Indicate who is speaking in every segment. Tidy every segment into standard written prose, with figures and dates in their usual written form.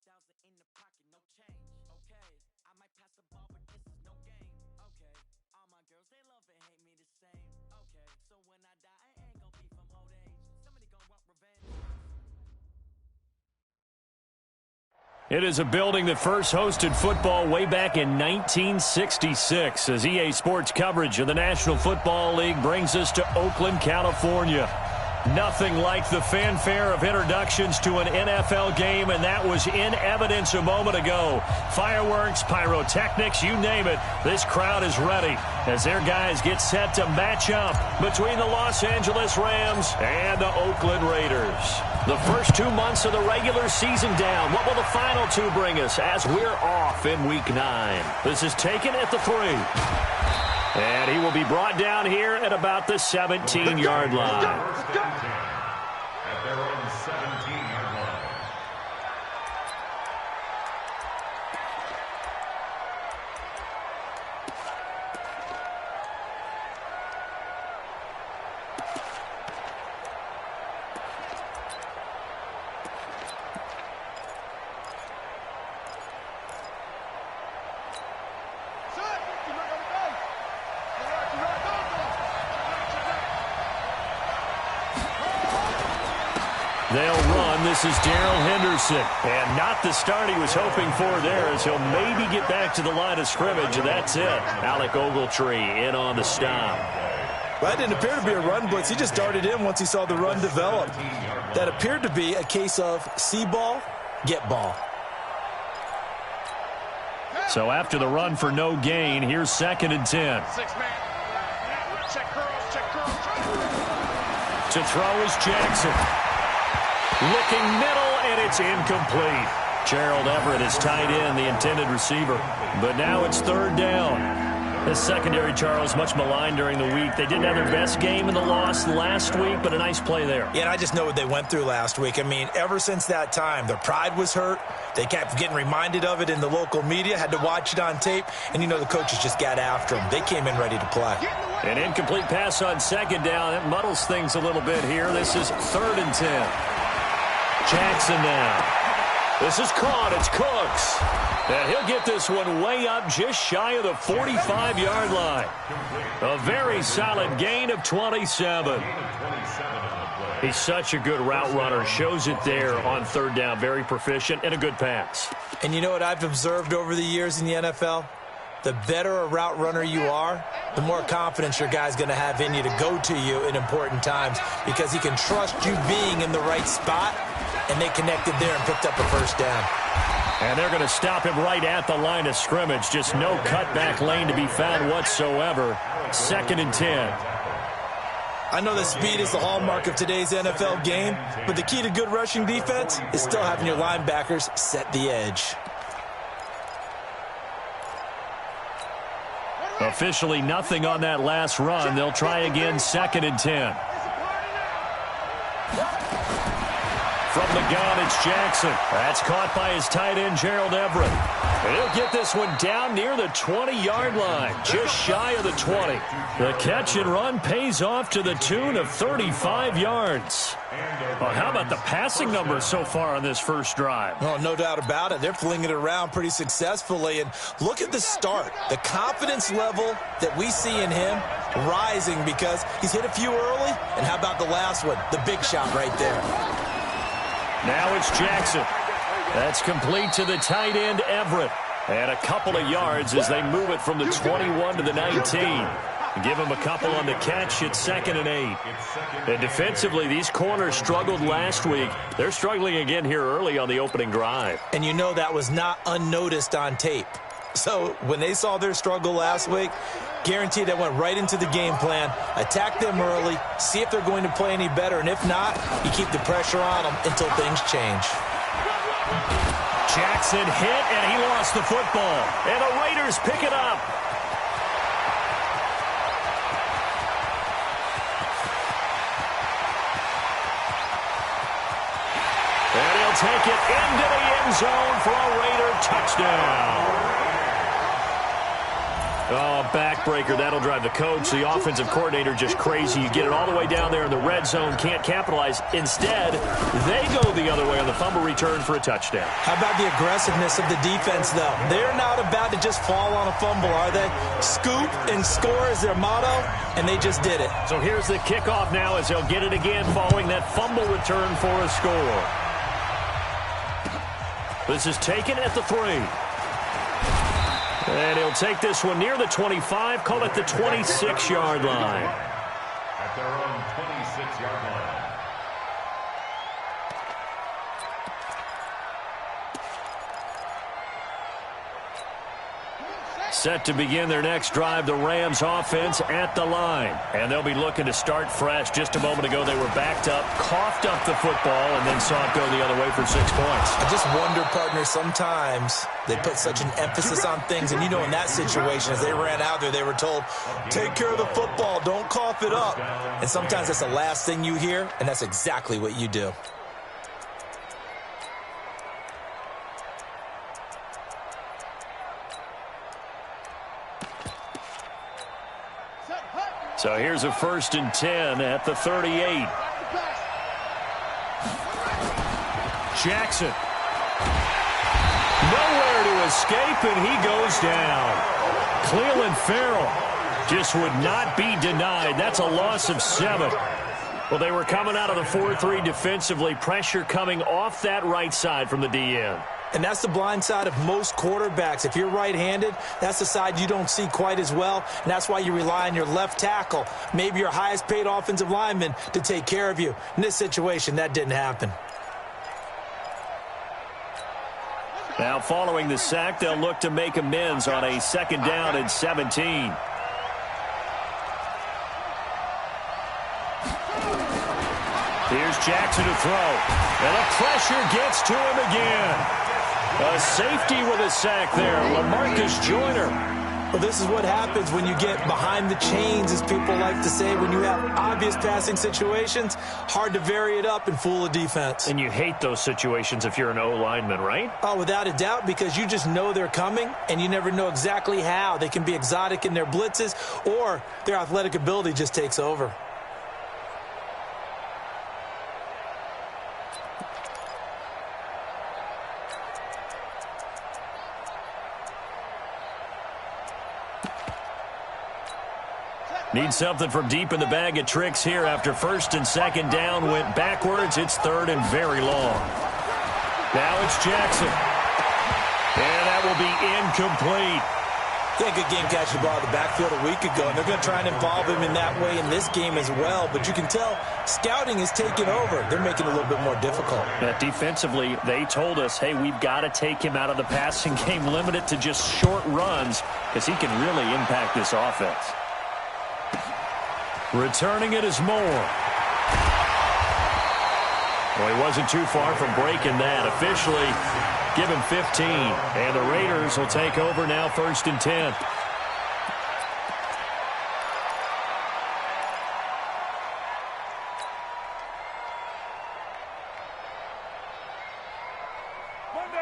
Speaker 1: in the pocket, no change. Okay, I might pass the ball, but this is no game. Okay, all my girls, they love and hate me the same. Okay, so when I die, I ain't gonna be from old age. Somebody gonna want revenge.
Speaker 2: It is a building that first hosted football way back in 1966 as EA Sports coverage of the National Football League brings us to Oakland, California. Nothing like the fanfare of introductions to an NFL game, and that was in evidence a moment ago. Fireworks, pyrotechnics, you name it. This crowd is ready as their guys get set to match up between the Los Angeles Rams and the Oakland Raiders. The first 2 months of the regular season down. What will the final two bring us as we're off in Week 9? This is taken at the 3. And he will be brought down here at about the 17-yard line.
Speaker 3: At their own 17-yard line.
Speaker 2: They'll run. This is Darrell Henderson. And not the start he was hoping for there as he'll maybe get back to the line of scrimmage, and that's it. Alec Ogletree in on the stop.
Speaker 4: Well, that didn't appear to be a run blitz. He just darted in once he saw the run develop. That appeared to be a case of see ball, get ball.
Speaker 2: So after the run for no gain, here's 2nd and 10. To throw is Jackson. Looking middle, and it's incomplete. Gerald Everett is tight end, the intended receiver. But now it's 3rd down. This secondary, Charles, much maligned during the week. They didn't have their best game in the loss last week, but a nice play there.
Speaker 4: Yeah, and I just know what they went through last week. I mean, ever since that time, their pride was hurt. They kept getting reminded of it in the local media, had to watch it on tape, and you know the coaches just got after them. They came in ready to play.
Speaker 2: An incomplete pass on 2nd down. It muddles things a little bit here. This is 3rd and 10. Jackson now. This is caught. It's Cooks. And he'll get this one way up just shy of the 45-yard line. A very solid gain of 27. He's such a good route runner. Shows it there on 3rd down. Very proficient and a good pass.
Speaker 4: And you know what I've observed over the years in the NFL? The better a route runner you are, the more confidence your guy's going to have in you to go to you in important times because he can trust you being in the right spot, and they connected there and picked up a 1st down.
Speaker 2: And they're going to stop him right at the line of scrimmage. Just no cutback lane to be found whatsoever. 2nd and 10.
Speaker 4: I know that speed is the hallmark of today's NFL game, but the key to good rushing defense is still having your linebackers set the edge.
Speaker 2: Officially nothing on that last run. They'll try again, 2nd and 10. From the gun, it's Jackson. That's caught by his tight end, Gerald Everett. And he'll get this one down near the 20-yard line, just shy of the 20. The catch and run pays off to the tune of 35 yards. Well, how about the passing numbers so far on this first drive?
Speaker 4: Oh, no doubt about it. They're flinging it around pretty successfully. And look at the start. The confidence level that we see in him rising because he's hit a few early. And how about the last one? The big shot right there.
Speaker 2: Now it's Jackson. That's complete to the tight end, Everett. And a couple of yards as they move it from the 21 to the 19. Give him a couple on the catch at 2nd and 8. And defensively, these corners struggled last week. They're struggling again here early on the opening drive.
Speaker 4: And you know that was not unnoticed on tape. So when they saw their struggle last week, guaranteed they went right into the game plan, attack them early, see if they're going to play any better, and if not, you keep the pressure on them until things change.
Speaker 2: Jackson hit, and he lost the football. And the Raiders pick it up. And he'll take it into the end zone for a Raider touchdown. Oh, backbreaker. That'll drive the coach, the offensive coordinator, just crazy. You get it all the way down there in the red zone, can't capitalize. Instead, they go the other way on the fumble return for a touchdown.
Speaker 4: How about the aggressiveness of the defense, though? They're not about to just fall on a fumble, are they? Scoop and score is their motto, and they just did it.
Speaker 2: So here's the kickoff now as they'll get it again following that fumble return for a score. This is taken at the 3. And he'll take this one near the 25, call it the 26-yard line.
Speaker 3: At their own 26-yard line.
Speaker 2: Set to begin their next drive, the Rams offense at the line. And they'll be looking to start fresh. Just a moment ago, they were backed up, coughed up the football, and then saw it go the other way for 6 points.
Speaker 4: I just wonder, partner, sometimes they put such an emphasis on things. And, you know, in that situation, as they ran out there, they were told, take care of the football, don't cough it up. And sometimes that's the last thing you hear, and that's exactly what you do.
Speaker 2: So here's a 1st and 10 at the 38. Jackson. Nowhere to escape, and he goes down. Cleveland Farrell just would not be denied. That's a loss of 7. Well, they were coming out of the 4-3 defensively. Pressure coming off that right side from the DN.
Speaker 4: And that's the blind side of most quarterbacks. If you're right-handed, that's the side you don't see quite as well, and that's why you rely on your left tackle, maybe your highest-paid offensive lineman, to take care of you. In this situation, that didn't happen.
Speaker 2: Now, following the sack, they'll look to make amends on a 2nd down and 17. Here's Jackson to throw, and the pressure gets to him again. A safety with a sack there, LaMarcus Joyner.
Speaker 4: Well, this is what happens when you get behind the chains, as people like to say. When you have obvious passing situations, hard to vary it up and fool a defense.
Speaker 2: And you hate those situations if you're an O-lineman, right?
Speaker 4: Oh, without a doubt, because you just know they're coming, and you never know exactly how. They can be exotic in their blitzes, or their athletic ability just takes over.
Speaker 2: Need something from deep in the bag of tricks here after 1st and 2nd down. Went backwards. It's 3rd and very long. Now it's Jackson. And that will be incomplete.
Speaker 4: He had a good game catching the ball in the backfield a week ago, and they're going to try and involve him in that way in this game as well. But you can tell scouting is taking over. They're making it a little bit more difficult.
Speaker 2: Defensively, they told us, hey, we've got to take him out of the passing game, limit it to just short runs, because he can really impact this offense. Returning it is Moore. Well, he wasn't too far from breaking that. Officially, give him 15. And the Raiders will take over now, 1st and 10.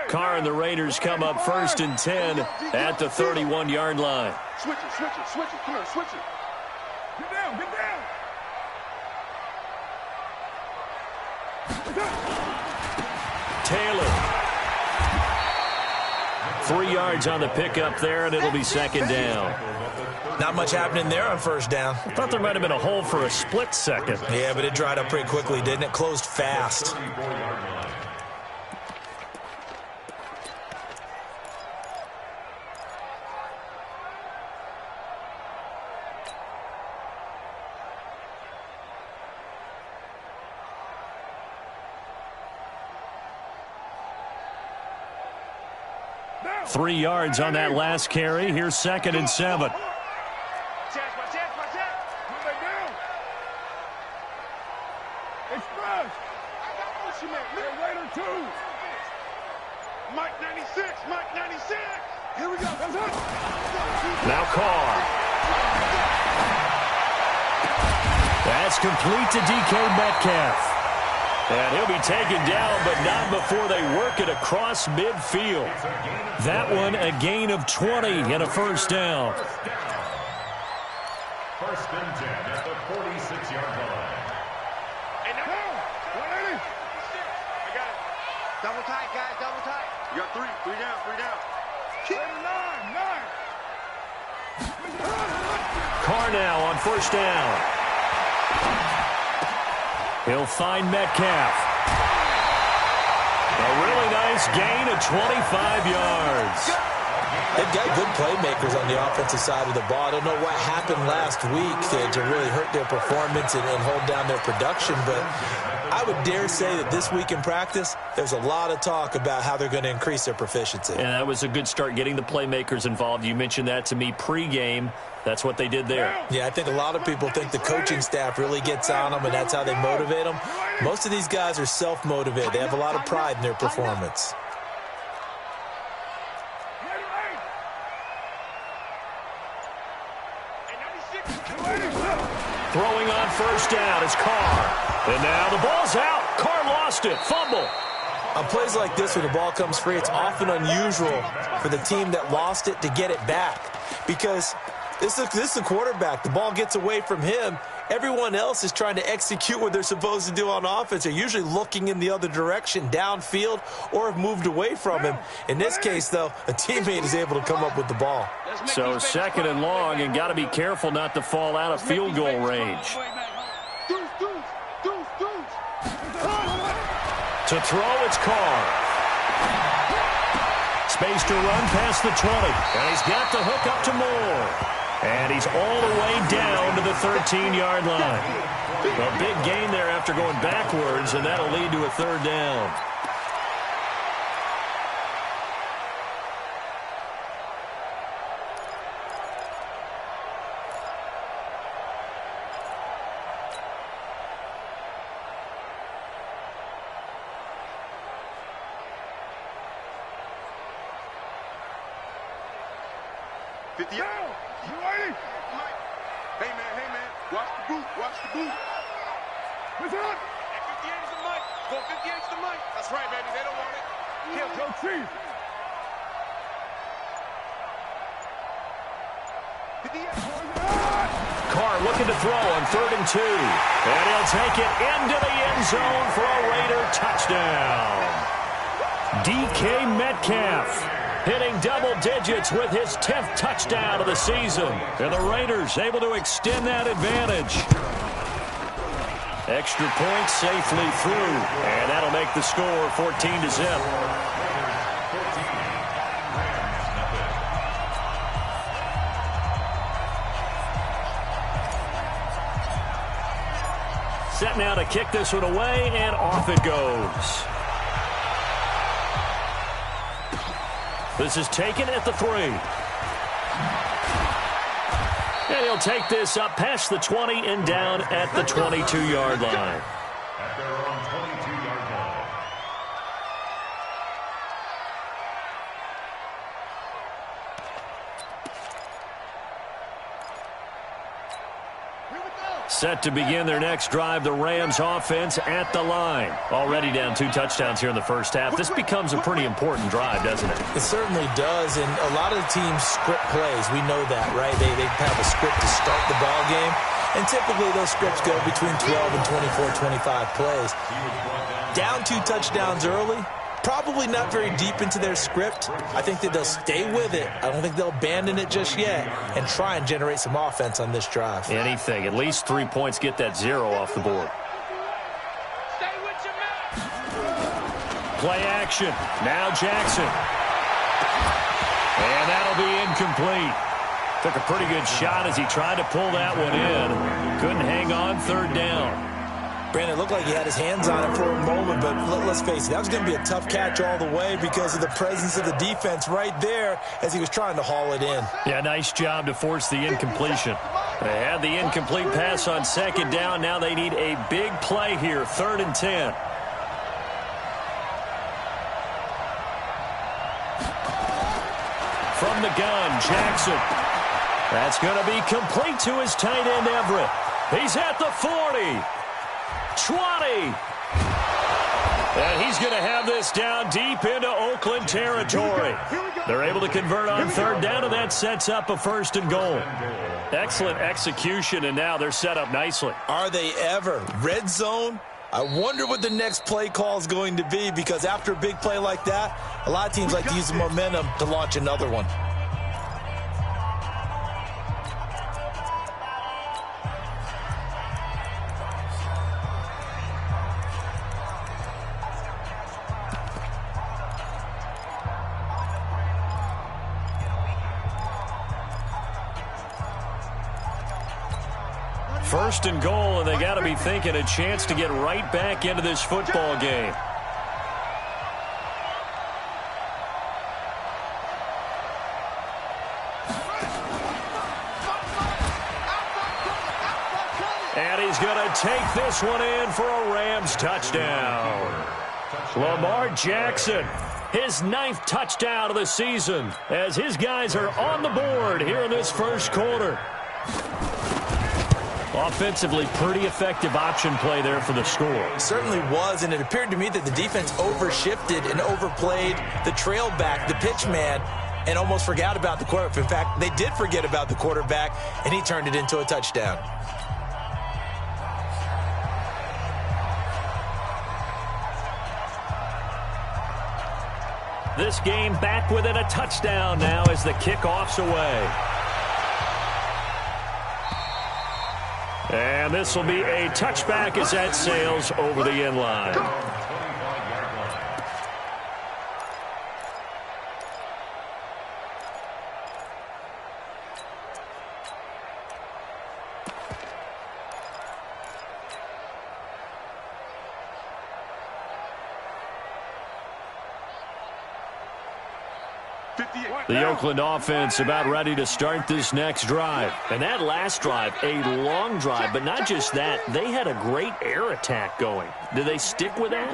Speaker 2: Carr and the Raiders come up 1st and 10 at the 31-yard line.
Speaker 5: Switch it. Come on, switch it. Get down.
Speaker 2: Taylor. 3 yards on the pickup there, and it'll be 2nd down.
Speaker 4: Not much happening there on 1st down.
Speaker 2: I thought there might have been a hole for a split second.
Speaker 4: Yeah, but it dried up pretty quickly, didn't it? Closed fast.
Speaker 2: Now 3 yards on that last carry. Here's 2nd and 7. Now Carr. That's complete to DK Metcalf. And he'll be taken down, but not before they work it across midfield. That one a gain of 20 and a first down.
Speaker 3: First and 10 at the 46-yard line.
Speaker 5: Hey, no. 180. I got it. Double tight, guys, double tight. You got three down, three down. Keep nine.
Speaker 2: Carr now on first down. He'll find Metcalf. A really nice gain of 25 yards.
Speaker 4: They've got good playmakers on the offensive side of the ball. I don't know what happened last week to really hurt their performance and hold down their production, but I would dare say that this week in practice, there's a lot of talk about how they're going to increase their proficiency.
Speaker 2: And that was a good start, getting the playmakers involved. You mentioned that to me pregame. That's what they did there.
Speaker 4: Yeah, I think a lot of people think the coaching staff really gets on them, and that's how they motivate them. Most of these guys are self-motivated. They have a lot of pride in their performance.
Speaker 2: Throwing on first down is Carr. And now the ball's out. Carr lost it. Fumble.
Speaker 4: On plays like this where the ball comes free, it's often unusual for the team that lost it to get it back. Because this is the quarterback. The ball gets away from him. Everyone else is trying to execute what they're supposed to do on offense. They're usually looking in the other direction, downfield, or have moved away from him. In this case, though, a teammate is able to come up with the ball.
Speaker 2: So second and long, and got to be careful not to fall out of field goal range. To throw, it's Carr. Space to run past the 20. And he's got the hook up to Moore. And he's all the way down to the 13-yard line. A big gain there after going backwards, and that'll lead to a third down.
Speaker 5: Hey, man. Watch the boot. What's up? That 58 is the mic. Go 58 is the mic. That's right, baby. They don't want it. Kill, go Chief.
Speaker 2: Carr looking to throw on 3rd and 2. And he'll take it into the end zone for a Raider touchdown. DK Metcalf hitting double digits with his 10th touchdown of the season. And the Raiders able to extend that advantage. Extra point safely through. And that'll make the score 14-0. Set now to kick this one away, and off it goes. This is taken at the 3. And he'll take this up past the 20 and down at the 22-yard line.
Speaker 3: At their own 22-yard line.
Speaker 2: Set to begin their next drive, the Rams offense at the line. Already down 2 touchdowns here in the first half. This becomes a pretty important drive, doesn't it?
Speaker 4: It certainly does, and a lot of the teams script plays. We know that, right? They have a script to start the ball game, and typically those scripts go between 12 and 24, 25 plays. Down 2 touchdowns early, probably not very deep into their script. I think that they'll stay with it. I don't think they'll abandon it just yet and try and generate some offense on this drive.
Speaker 2: Anything. At least 3 points, get that 0 off the board.
Speaker 5: Stay with your man.
Speaker 2: Play action. Now Jackson. And that'll be incomplete. Took a pretty good shot as he tried to pull that one in. Couldn't hang on, 3rd down.
Speaker 4: Brandon, it looked like he had his hands on it for a moment, but let's face it, that was going to be a tough catch all the way because of the presence of the defense right there as he was trying to haul it in.
Speaker 2: Yeah, nice job to force the incompletion. They had the incomplete pass on 2nd down. Now they need a big play here, 3rd and 10. From the gun, Jackson. That's going to be complete to his tight end, Everett. He's at the 40. 20. And he's going to have this down deep into Oakland territory. They're able to convert on third down, and that sets up a 1st and goal. Excellent execution, and now they're set up nicely.
Speaker 4: Are they ever? Red zone? I wonder what the next play call is going to be, because after a big play like that, a lot of teams like to use the momentum to launch another one.
Speaker 2: First and goal, and they got to be thinking a chance to get right back into this football game. And he's going to take this one in for a Rams touchdown. Lamar Jackson, his 9th touchdown of the season, as his guys are on the board here in this first quarter. Offensively, pretty effective option play there for the score.
Speaker 4: It certainly was, and it appeared to me that the defense overshifted and overplayed the trail back, the pitch man, and almost forgot about the quarterback. In fact, they did forget about the quarterback, and he turned it into a touchdown.
Speaker 2: This game back within a touchdown now as the kickoff's away. And this will be a touchback as that sails over the end line. The Oakland offense about ready to start this next drive. And that last drive, a long drive, but not just that, they had a great air attack going. Do they stick with that?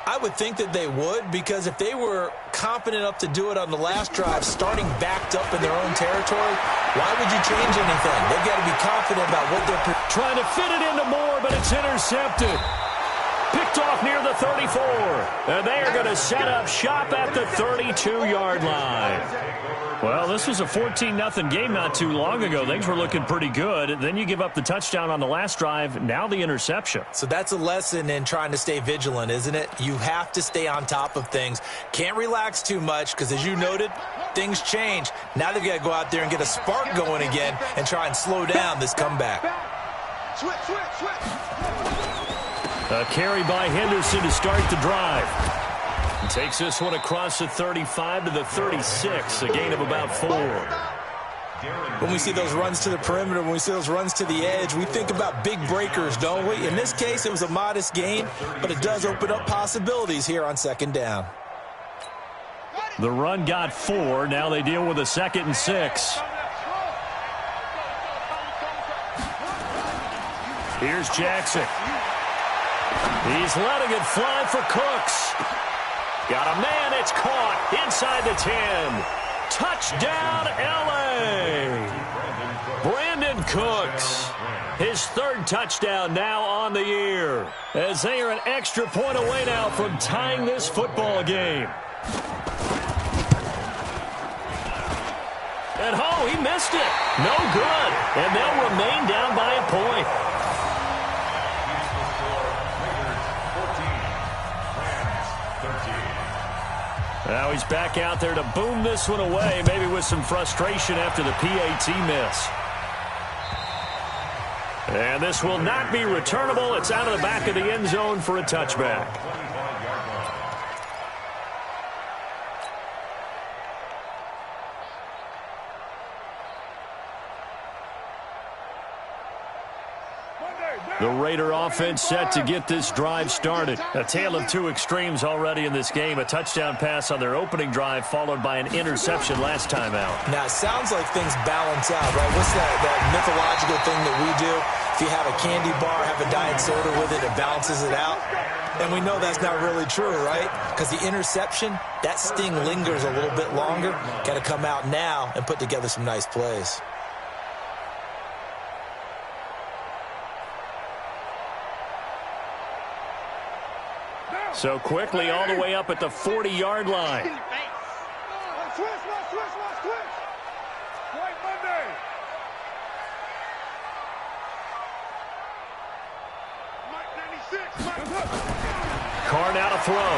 Speaker 4: I would think that they would, because if they were confident enough to do it on the last drive, starting backed up in their own territory, why would you change anything? They've got to be confident about what they're
Speaker 2: trying to fit it into Moore, but it's intercepted. Picked off near the 34. And they are going to set up shop at the 32-yard line. Well, this was a 14-0 game not too long ago. Things were looking pretty good. Then you give up the touchdown on the last drive. Now the interception.
Speaker 4: So that's a lesson in trying to stay vigilant, isn't it? You have to stay on top of things. Can't relax too much because, as you noted, things change. Now they've got to go out there and get a spark going again and try and slow down this comeback.
Speaker 2: A carry by Henderson to start the drive. Takes this one across the 35 to the 36, a gain of about 4.
Speaker 4: When we see those runs to the perimeter, when we see those runs to the edge, we think about big breakers, don't we? In this case, it was a modest gain, but it does open up possibilities here on 2nd down.
Speaker 2: The run got 4. Now they deal with a 2nd and 6. Here's Jackson. He's letting it fly for Cooks. Got a man, it's caught inside the 10. Touchdown, L.A. Brandon Cooks. His 3rd touchdown now on the year, as they are an extra point away now from tying this football game. And he missed it. No good. And they'll remain down by a point. Now he's back out there to boom this one away, maybe with some frustration after the PAT miss. And this will not be returnable. It's out of the back of the end zone for a touchback. The Raider offense set to get this drive started. A tale of two extremes already in this game. A touchdown pass on their opening drive, followed by an interception last time out.
Speaker 4: Now, it sounds like things balance out, right? What's that mythological thing that we do? If you have a candy bar, have a diet soda with it, it balances it out. And we know that's not really true, right? Because the interception, that sting lingers a little bit longer. Got to come out now and put together some nice plays.
Speaker 2: So quickly all the way up at the 40-yard line.
Speaker 5: Switch. White Monday. Mike 96.
Speaker 2: Carr now to throw.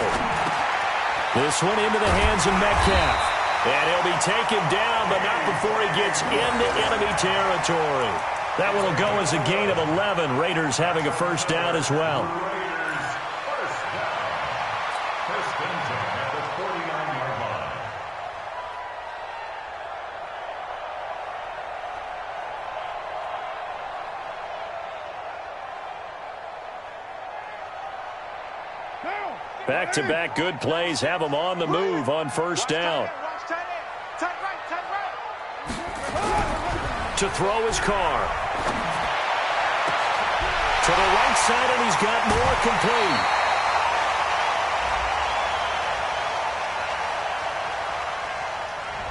Speaker 2: This one into the hands of Metcalf. And he'll be taken down, but not before he gets into enemy territory. That one will go as a gain of 11. Raiders having a first down as well.
Speaker 3: First and 10 at the 49-yard line.
Speaker 2: Back-to-back good plays have them on the move on first down. To throw his Carr. To the right side, and he's got more complete.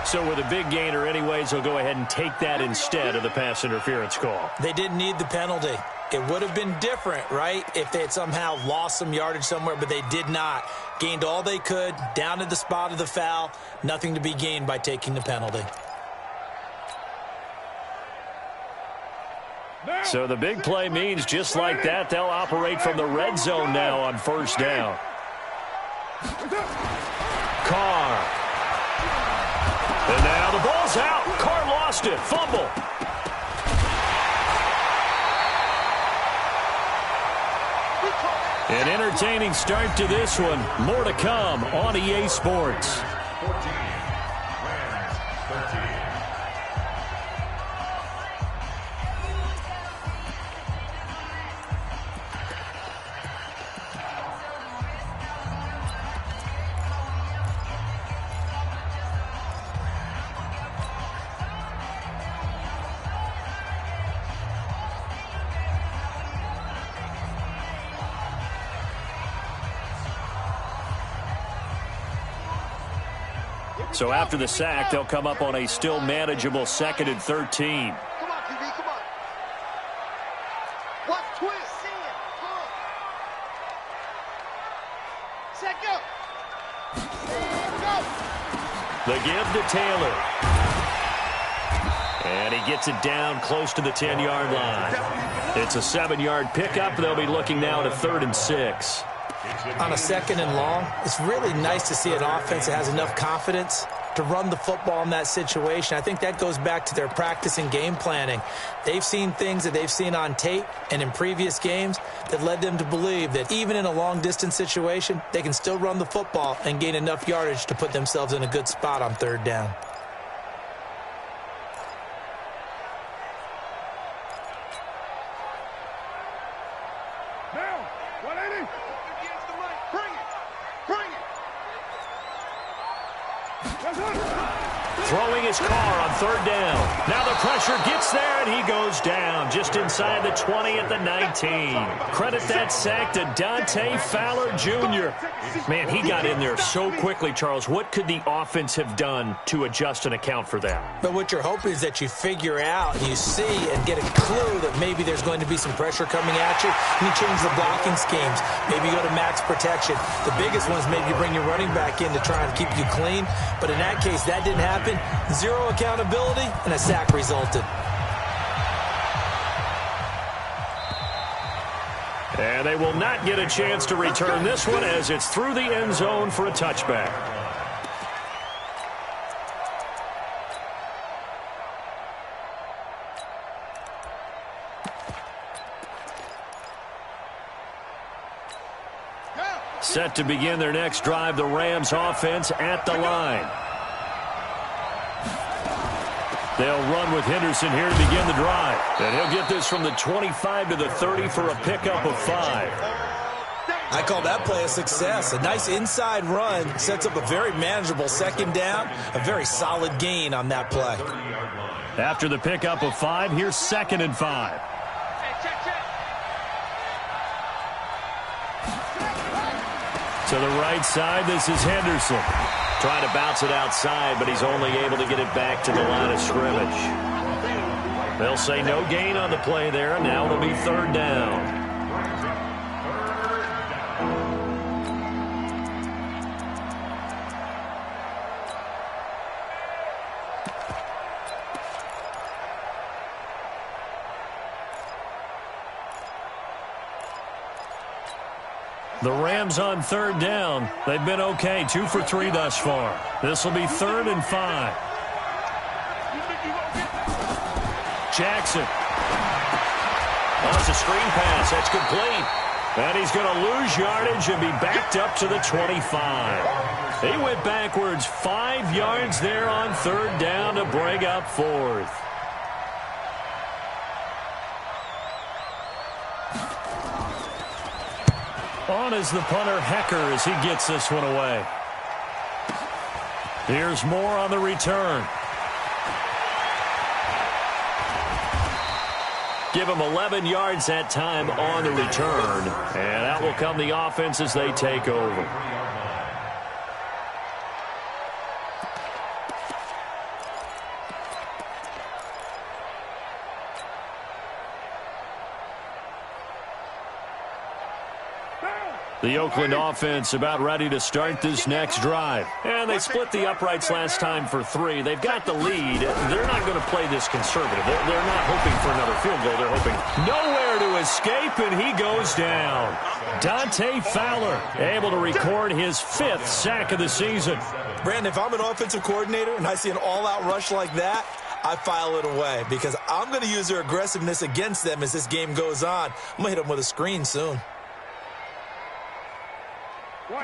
Speaker 2: So with a big gainer anyways, they'll go ahead and take that instead of the pass interference call.
Speaker 4: They didn't need the penalty. It would have been different, right, if they had somehow lost some yardage somewhere, but they did not. Gained all they could, down to the spot of the foul. Nothing to be gained by taking the penalty.
Speaker 2: So the big play means just like that, they'll operate from the red zone now on first down. Carr. And now the ball's out. Carr lost it. Fumble. An entertaining start to this one. More to come on EA Sports.
Speaker 3: 14, Rams 13.
Speaker 2: So after the sack, they'll come up on a still manageable 2nd and 13.
Speaker 5: Come on, QB, come on. Watch twist. Come on. Set, go. Go.
Speaker 2: The give to Taylor. And he gets it down close to the 10-yard line. It's a 7-yard pickup. They'll be looking now to 3rd and 6.
Speaker 4: On a 2nd and long, it's really nice to see an offense that has enough confidence to run the football in that situation. I think that goes back to their practice and game planning. They've seen things that they've seen on tape and in previous games that led them to believe that even in a long-distance situation, they can still run the football and gain enough yardage to put themselves in a good spot on 3rd down.
Speaker 5: Down. 180. Bring it.
Speaker 2: Throwing his Carr on 3rd down. Now the pressure gets there, and he goes down just inside the 20 at the 19. Credit that sack to Dante Fowler Jr. Man, he got in there so quickly, Charles. What could the offense have done to adjust and account for that?
Speaker 4: But what you're hoping is that you figure out and you see and get a clue that maybe there's going to be some pressure coming at you, and you change the blocking schemes. Maybe you go to max protection. The biggest one is maybe you bring your running back in to try and keep you clean. But in that case, that didn't happen. Zero accountability, and a sack resulted.
Speaker 2: And they will not get a chance to return this one as it's through the end zone for a touchback. Set to begin their next drive, the Rams offense at the line. They'll run with Henderson here to begin the drive. And he'll get this from the 25 to the 30 for a pickup of 5.
Speaker 4: I call that play a success. A nice inside run sets up a very manageable 2nd down. A very solid gain on that play.
Speaker 2: After the pickup of 5, here's 2nd and 5. To the right side, this is Henderson. Trying to bounce it outside, but he's only able to get it back to the line of scrimmage. They'll say no gain on the play there, and now it'll be 3rd down. The Rams on third down. They've been okay, 2 for 3 thus far. This will be 3rd and 5. Jackson. That's a screen pass. That's complete. And he's going to lose yardage and be backed up to the 25. He went backwards 5 yards there on third down to bring up 4th. On is the punter, Hecker, as he gets this one away. Here's Moore on the return. Give him 11 yards that time on the return. And out will come the offense as they take over. The Oakland offense about ready to start this next drive. And they split the uprights last time for 3. They've got the lead. They're not going to play this conservative. They're not hoping for another field goal. They're hoping nowhere to escape, and he goes down. Dante Fowler able to record his 5th sack of the season.
Speaker 4: Brandon, if I'm an offensive coordinator and I see an all-out rush like that, I file it away because I'm going to use their aggressiveness against them as this game goes on. I'm going to hit them with a screen soon.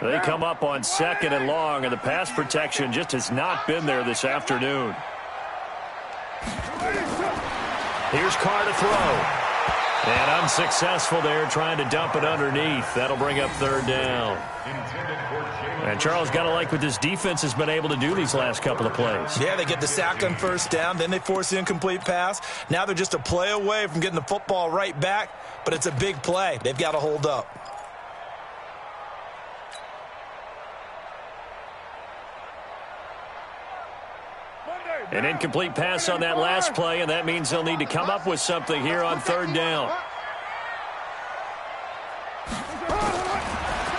Speaker 2: They come up on 2nd and long, and the pass protection just has not been there this afternoon. Here's Carr to throw. And unsuccessful there, trying to dump it underneath. That'll bring up 3rd down. And Charles, got to like what this defense has been able to do these last couple of plays.
Speaker 4: Yeah, they get the sack on 1st down, then they force the incomplete pass. Now they're just a play away from getting the football right back, but it's a big play. They've got to hold up.
Speaker 2: An incomplete pass on that last play, and that means they'll need to come up with something here on 3rd down.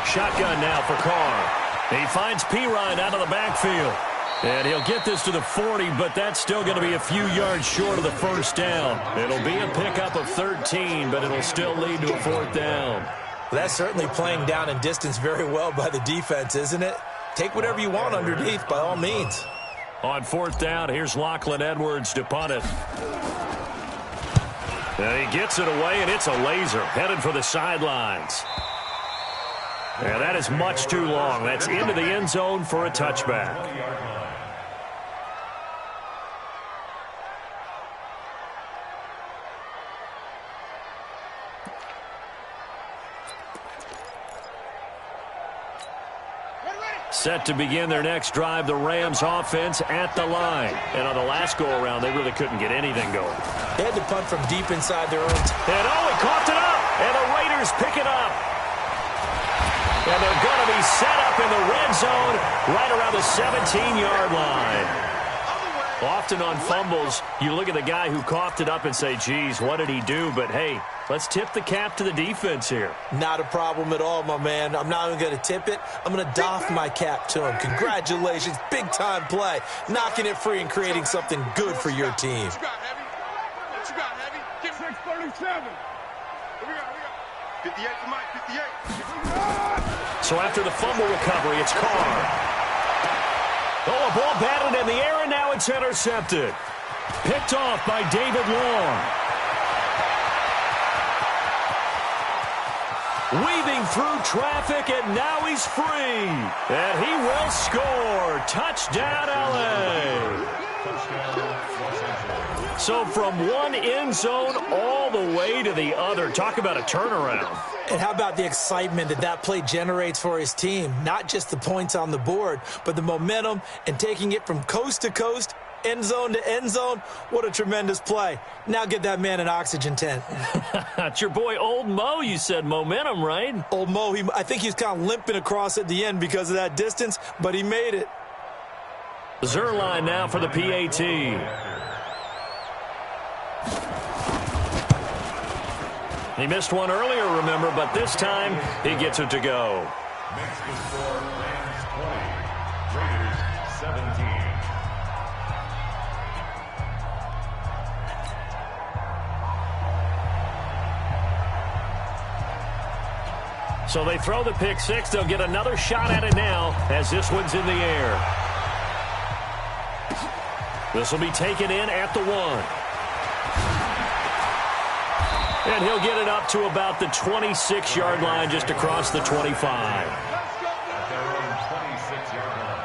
Speaker 2: Shotgun now for Carr. He finds Pirine out of the backfield. And he'll get this to the 40, but that's still going to be a few yards short of the 1st down. It'll be a pickup of 13, but it'll still lead to a 4th down.
Speaker 4: Well, that's certainly playing down in distance very well by the defense, isn't it? Take whatever you want underneath, by all means.
Speaker 2: On 4th down, here's Lachlan Edwards to punt it. And he gets it away, and it's a laser headed for the sidelines. And that is much too long. That's into the end zone for a touchback. Set to begin their next drive, the Rams offense at the line. And on the last go-around, they really couldn't get anything going.
Speaker 4: They had to punt from deep inside their own.
Speaker 2: And he coughed it up. And the Raiders pick it up. And they're going to be set up in the red zone right around the 17-yard line. Often on fumbles, you look at the guy who coughed it up and say, geez, what did he do? But, hey, let's tip the cap to the defense here.
Speaker 4: Not a problem at all, my man. I'm not even going to tip it. I'm going to doff my cap to him. Congratulations. Big-time play. Knocking it free and creating something good for your team.
Speaker 5: What you got, Heavy? Give 637. Here we go. 58 for Mike, 58.
Speaker 2: So after the fumble recovery, it's Carr. Oh, a ball batted in the air, and now it's intercepted. Picked off by David Long. Weaving through traffic, and now he's free. And he will score. Touchdown, L.A. So from one end zone all the way to the other. Talk about a turnaround.
Speaker 4: And how about the excitement that play generates for his team? Not just the points on the board, but the momentum and taking it from coast to coast, end zone to end zone. What a tremendous play. Now get that man an oxygen tent.
Speaker 2: It's your boy Old Mo. You said momentum, right?
Speaker 4: Old Mo, I think he's kind of limping across at the end because of that distance, but he made it.
Speaker 2: Zerline now for the PAT. He missed one earlier, remember, but this time he gets it to go.
Speaker 3: Makes the score Rams 20, Raiders 17.
Speaker 2: So they throw the pick six. They'll get another shot at it now as this one's in the air. This will be taken in at the 1. And he'll get it up to about the 26-yard line, just across the 25.
Speaker 3: At their own 26-yard line.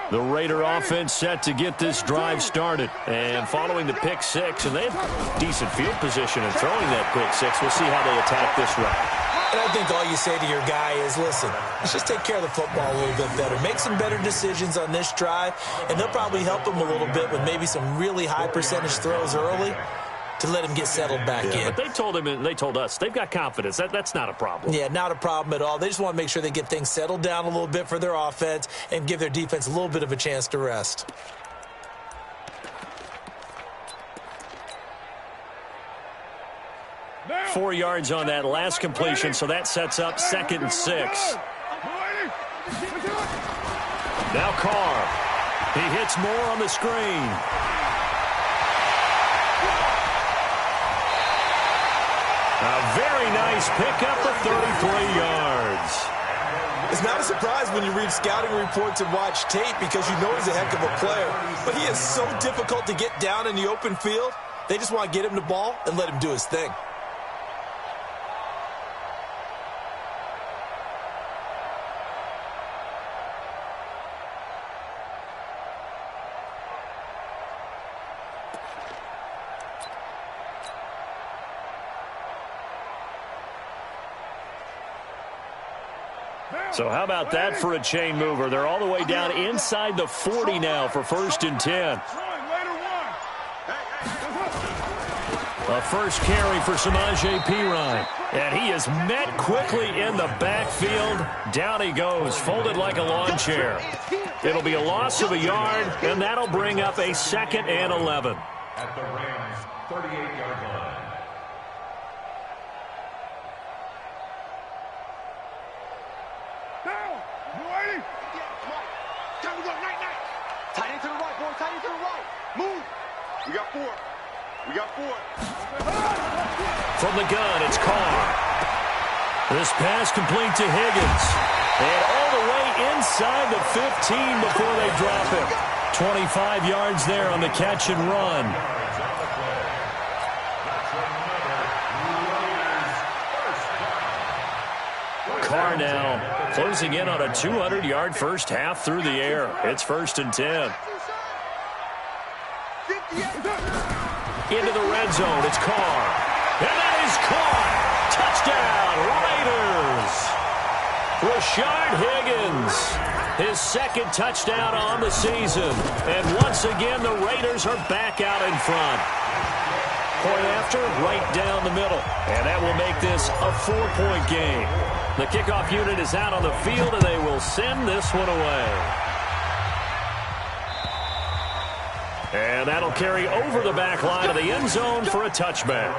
Speaker 2: The Raider offense set to get this drive started. And following the pick six, and they have decent field position in throwing that pick six. We'll see how they attack this route.
Speaker 4: And I think all you say to your guy is, listen, let's just take care of the football a little bit better. Make some better decisions on this drive, and they'll probably help him a little bit with maybe some really high percentage throws early to let him get settled back in.
Speaker 2: But they told him, and they told us, they've got confidence. That's not a problem.
Speaker 4: Yeah, not a problem at all. They just want to make sure they get things settled down a little bit for their offense and give their defense a little bit of a chance to rest.
Speaker 2: Now, 4 yards on that last completion, so that sets up 2nd and 6. Now Carr. He hits Moore on the screen. A very nice pickup of 33 yards.
Speaker 4: It's not a surprise when you read scouting reports and watch tape because you know he's a heck of a player. But he is so difficult to get down in the open field. They just want to get him the ball and let him do his thing.
Speaker 2: So how about that for a chain mover? They're all the way down inside the 40 now for 1st and 10. A first carry for Samaje Perine. And he is met quickly in the backfield. Down he goes, folded like a lawn chair. It'll be a loss of a yard, and that'll bring up a 2nd and 11.
Speaker 3: At the Rams' 38-yard line.
Speaker 5: Tight end to the right, boy. Tight end to the right. Move. We got 4. We got 4.
Speaker 2: From the gun, it's Carr. This pass complete to Higgins. And all the way inside the 15 before they drop him. 25 yards there on the catch and run. Carr now closing in on a 200-yard first half through the air. It's 1st and 10. Into the red zone. It's Carr. And that is caught. Touchdown, Raiders. Rashard Higgins. His 2nd touchdown on the season. And once again, the Raiders are back out in front. Point after, right down the middle. And that will make this a 4-point game. The kickoff unit is out on the field, and they will send this one away. And that'll carry over the back line of the end zone for a touchback.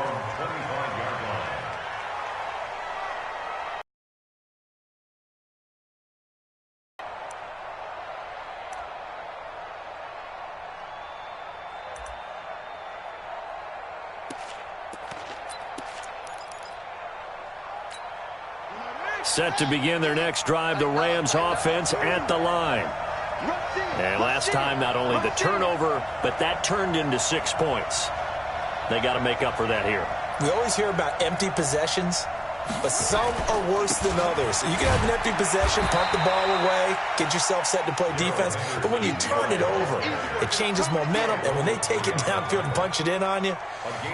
Speaker 2: Set to begin their next drive, the Rams offense at the line. And last time, not only the turnover, but that turned into 6 points. They got to make up for that here.
Speaker 4: We always hear about empty possessions, but some are worse than others. You can have an empty possession, pump the ball away, get yourself set to play defense, but when you turn it over, it changes momentum, and when they take it downfield and punch it in on you,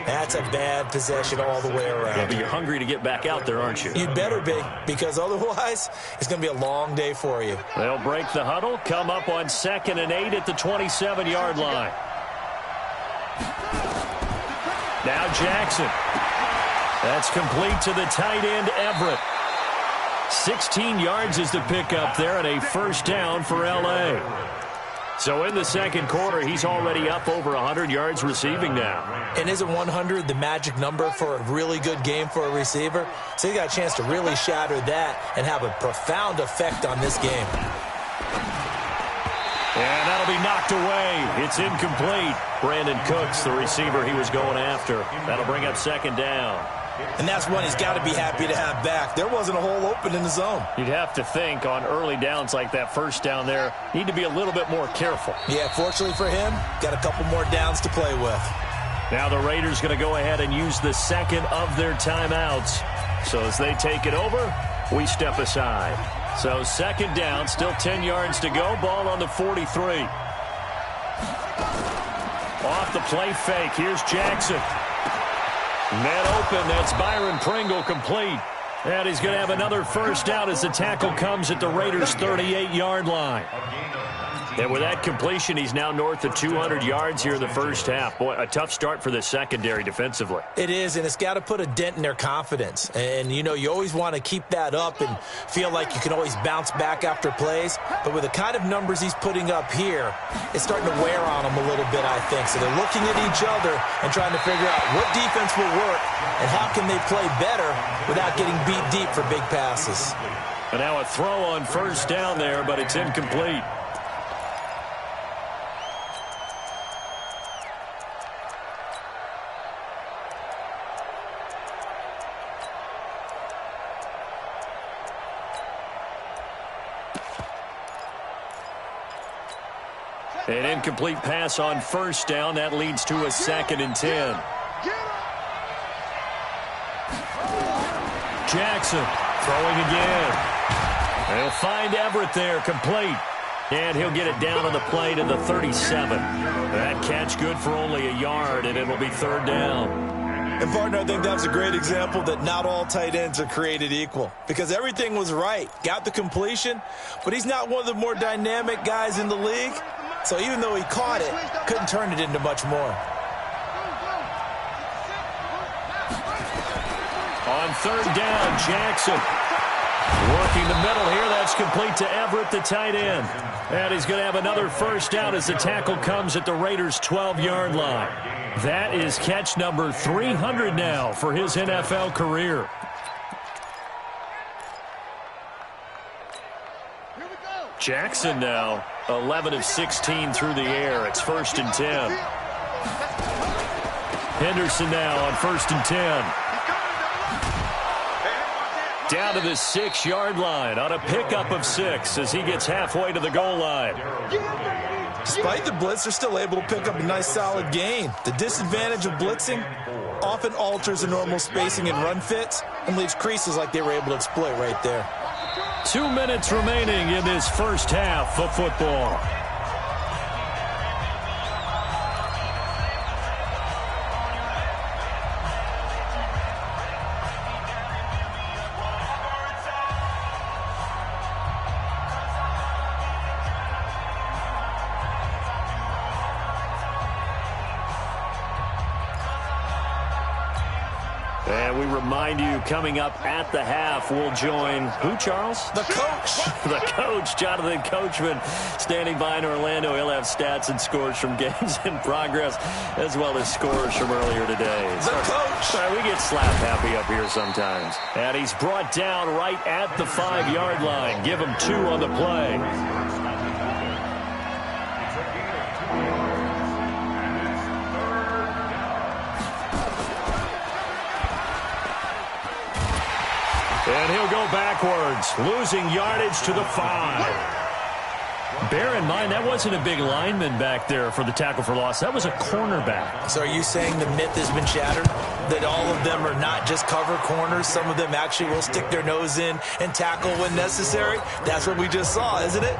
Speaker 4: that's a bad possession all the way around.
Speaker 2: Yeah, but you're hungry to get back out there, aren't you?
Speaker 4: You'd better be, because otherwise, it's going to be a long day for you.
Speaker 2: They'll break the huddle, come up on 2nd and 8 at the 27-yard line. Now Jackson. That's complete to the tight end, Everett. 16 yards is the pickup there, and a first down for L.A. So in the 2nd quarter, he's already up over 100 yards receiving now.
Speaker 4: And isn't 100 the magic number for a really good game for a receiver? So he got a chance to really shatter that and have a profound effect on this game.
Speaker 2: And that'll be knocked away. It's incomplete. Brandon Cooks, the receiver he was going after. That'll bring up second down.
Speaker 4: And that's one he's got to be happy to have back. There wasn't a hole open in the zone.
Speaker 2: You'd have to think on early downs like that first down there, need to be a little bit more careful.
Speaker 4: Yeah, fortunately for him, got a couple more downs to play with.
Speaker 2: Now the Raiders going to go ahead and use the second of their timeouts. So as they take it over, we step aside. So second down, still 10 yards to go. Ball on the 43. Off the play fake. Here's Jackson. Net open. That's Byron Pringle complete. And he's going to have another first down as the tackle comes at the Raiders' 38-yard line. And with that completion, he's now north of 200 yards here in the first half. Boy, a tough start for the secondary defensively.
Speaker 4: It is, and it's got to put a dent in their confidence. And, you know, you always want to keep that up and feel like you can always bounce back after plays. But with the kind of numbers he's putting up here, it's starting to wear on them a little bit, I think. So they're looking at each other and trying to figure out what defense will work and how can they play better without getting beat deep for big passes.
Speaker 2: And now a throw on first down there, but it's incomplete. An incomplete pass on first down. That leads to a 2nd and 10. Jackson throwing again. They'll find Everett there, complete. And he'll get it down on the play to the 37. That catch good for only a yard, and it'll be third down.
Speaker 4: And, partner, I think that's a great example that not all tight ends are created equal because everything was right. Got the completion, but he's not one of the more dynamic guys in the league. So even though he caught it, couldn't turn it into much more.
Speaker 2: On third down, Jackson working the middle here. That's complete to Everett, the tight end. And he's going to have another first down as the tackle comes at the Raiders' 12-yard line. That is catch number 300 now for his NFL career. Jackson now 11 of 16 through the air. It's 1st and 10. Henderson now on 1st and 10. Down to the 6-yard line on a pickup of 6 as he gets halfway to the goal line.
Speaker 4: Despite the blitz, they're still able to pick up a nice solid gain. The disadvantage of blitzing often alters the normal spacing and run fits and leaves creases like they were able to exploit right there.
Speaker 2: 2 minutes remaining in this first half of football. And we remind you, coming up at the half, we'll join who, Charles?
Speaker 4: The coach.
Speaker 2: The coach, Jonathan Coachman, standing by in Orlando. He'll have stats and scores from games in progress, as well as scores from earlier today.
Speaker 4: The coach.
Speaker 2: Sorry, we get slap happy up here sometimes. And he's brought down right at the 5-yard line. Give him 2 on the play. And he'll go backwards, losing yardage to the 5. Bear in mind, that wasn't a big lineman back there for the tackle for loss. That was a cornerback.
Speaker 4: So are you saying the myth has been shattered? That all of them are not just cover corners? Some of them actually will stick their nose in and tackle when necessary? That's what we just saw, isn't it?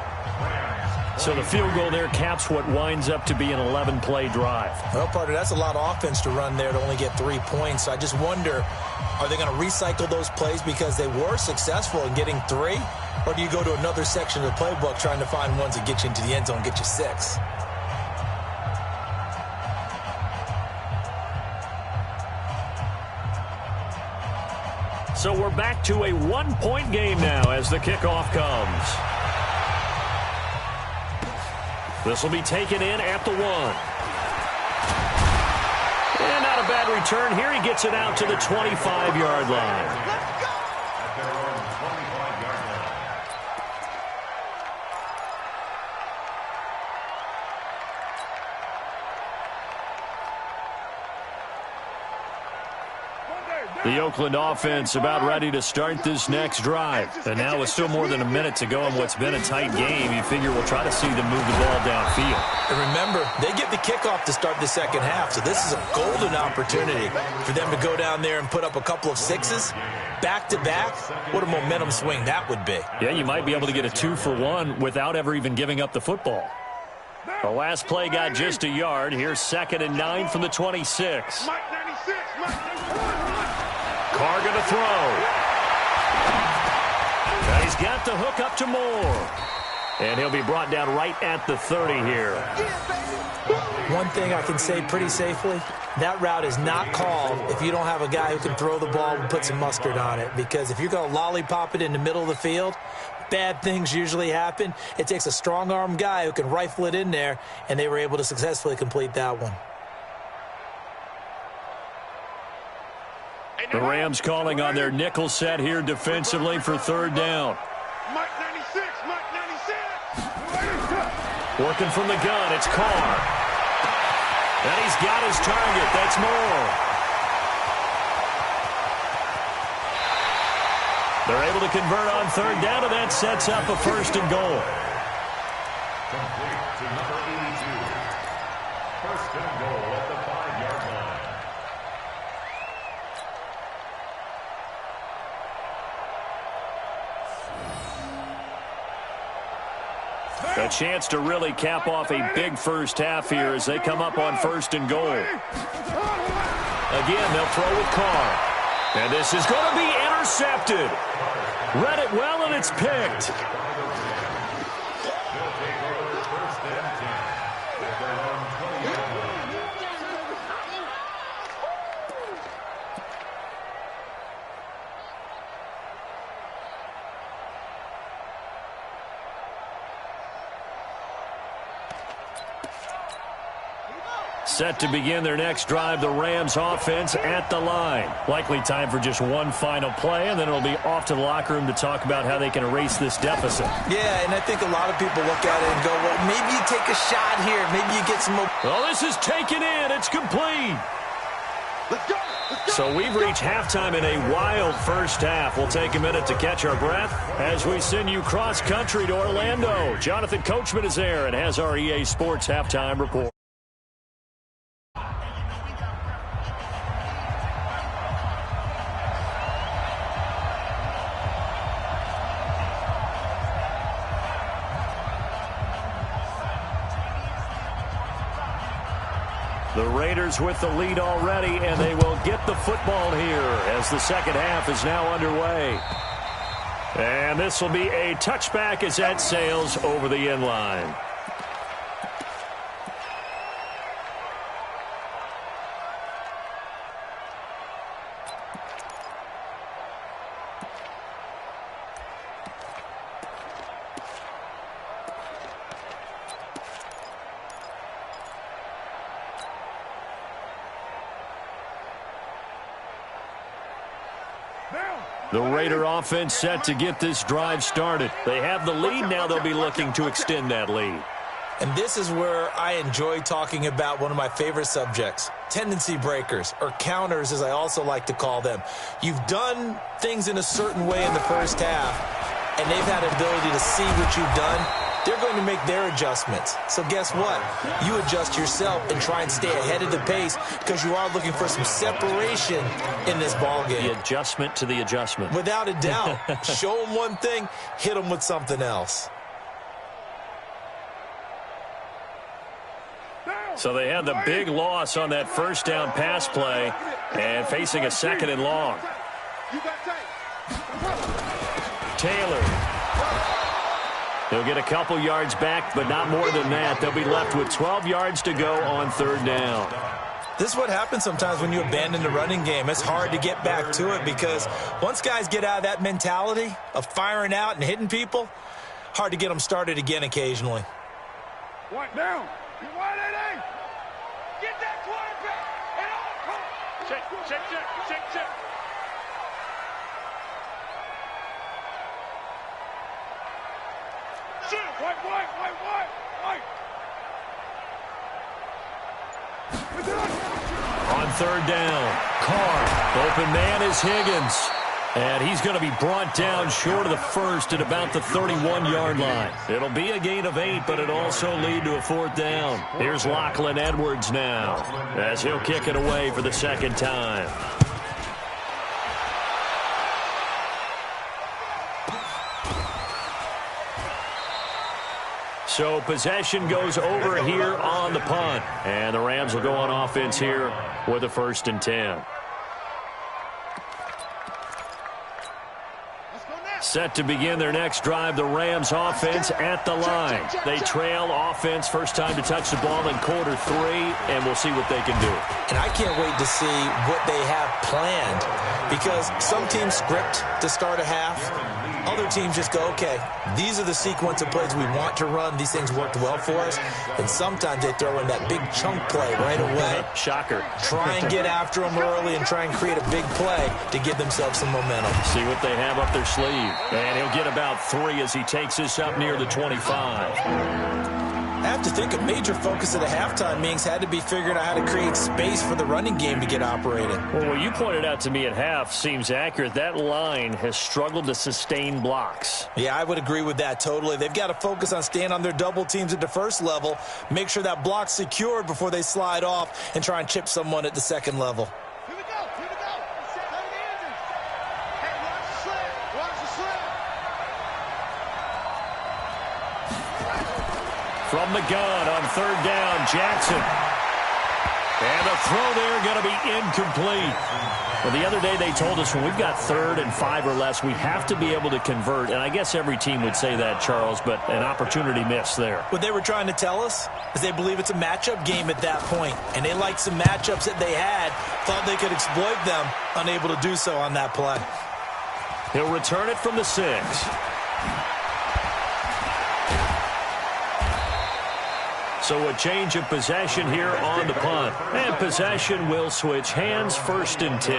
Speaker 2: So the field goal there caps what winds up to be an 11-play drive.
Speaker 4: Well, partner, that's a lot of offense to run there to only get 3 points. So I just wonder, are they going to recycle those plays because they were successful in getting 3? Or do you go to another section of the playbook trying to find ones that get you into the end zone and get you 6?
Speaker 2: So we're back to a 1-point game now as the kickoff comes. This will be taken in at the 1. And not a bad return here. He gets it out to the 25-yard line. The Oakland offense about ready to start this next drive. And now with still more than a minute to go in what's been a tight game, you figure we'll try to see them move the ball downfield.
Speaker 4: And remember, they get the kickoff to start the second half, so this is a golden opportunity for them to go down there and put up a couple of sixes back-to-back. What a momentum swing that would be.
Speaker 2: Yeah, you might be able to get a 2-for-1 without ever even giving up the football. The last play got just a yard. Here's 2nd and 9 from the 26. Carr going to throw. And he's got the hook up to Moore. And he'll be brought down right at the 30 here.
Speaker 4: One thing I can say pretty safely, that route is not called if you don't have a guy who can throw the ball and put some mustard on it. Because if you're going to lollipop it in the middle of the field, bad things usually happen. It takes a strong-arm guy who can rifle it in there, and they were able to successfully complete that one.
Speaker 2: The Rams calling on their nickel set here defensively for 3rd down.
Speaker 5: Mike 96, Mike 96.
Speaker 2: Working from the gun, it's Carr. And he's got his target. That's Moore. They're able to convert on 3rd down, and that sets up a 1st and goal.
Speaker 3: Complete to number 82. 1st and goal at the 5-yard line.
Speaker 2: A chance to really cap off a big first half here as they come up on 1st and goal. Again, they'll throw with Carr. And this is going to be intercepted. Read it well, and it's picked. Set to begin their next drive, the Rams offense at the line. Likely time for just one final play, and then it'll be off to the locker room to talk about how they can erase this deficit.
Speaker 4: Yeah, and I think a lot of people look at it and go, well, maybe you take a shot here. Maybe you get some more.
Speaker 2: Well, this is taken in. It's complete.
Speaker 5: Let's go.
Speaker 2: So we've reached halftime in a wild first half. We'll take a minute to catch our breath as we send you cross-country to Orlando. Jonathan Coachman is there and has our EA Sports halftime report. The Raiders with the lead already, and they will get the football here as the second half is now underway. And this will be a touchback as that sails over the end line. The Raider offense set to get this drive started. They have the lead. Now they'll be looking to extend that lead.
Speaker 4: And this is where I enjoy talking about one of my favorite subjects, tendency breakers, or counters as I also like to call them. You've done things in a certain way in the first half, and they've had an ability to see what you've done. They're going to make their adjustments. So guess what? You adjust yourself and try and stay ahead of the pace because you are looking for some separation in this ballgame.
Speaker 2: The adjustment to the adjustment.
Speaker 4: Without a doubt. Show them one thing, hit them with something else.
Speaker 2: So they had the big loss on that first down pass play and facing a 2nd and long. Taylor. He'll get a couple yards back, but not more than that. They'll be left with 12 yards to go on 3rd down.
Speaker 4: This is what happens sometimes when you abandon the running game. It's hard to get back to it because once guys get out of that mentality of firing out and hitting people, hard to get them started again occasionally.
Speaker 5: One down. You want it, eh? Get that quarterback. And all. Check. White.
Speaker 2: On third down, Carr. Open man is Higgins. And he's going to be brought down short of the first at about the 31-yard line. It'll be a gain of 8, but it'll also lead to a fourth down. Here's Lachlan Edwards now as he'll kick it away for the second time. So possession goes over here on the punt. And the Rams will go on offense here with a 1st and 10. Set to begin their next drive, the Rams offense at the line. They trail offense, first time to touch the ball in quarter 3, and we'll see what they can do.
Speaker 4: And I can't wait to see what they have planned, because some teams script to start a half. Other teams just go, okay, these are the sequence of plays we want to run. These things worked well for us. And sometimes they throw in that big chunk play right away.
Speaker 2: Shocker.
Speaker 4: Try and get after them early and try and create a big play to give themselves some momentum.
Speaker 2: See what they have up their sleeve. And he'll get about 3 as he takes this up near the 25.
Speaker 4: I have to think a major focus of the halftime meetings had to be figuring out how to create space for the running game to get operating.
Speaker 2: Well, what you pointed out to me at half seems accurate. That line has struggled to sustain blocks.
Speaker 4: Yeah, I would agree with that totally. They've got to focus on staying on their double teams at the first level, make sure that block's secured before they slide off and try and chip someone at the second level.
Speaker 5: Here we go. Here we go. Cover the engine. Hey, watch the slip. Watch the slip.
Speaker 2: From the gun on third down, Jackson. And the throw there going to be incomplete. Well, the other day they told us when we've got 3rd and 5 or less, we have to be able to convert. And I guess every team would say that, Charles, but an opportunity missed there.
Speaker 4: What they were trying to tell us is they believe it's a matchup game at that point. And they liked some matchups that they had, thought they could exploit them, unable to do so on that play.
Speaker 2: He'll return it from the 6. So a change of possession here on the punt. And possession will switch hands, 1st and 10.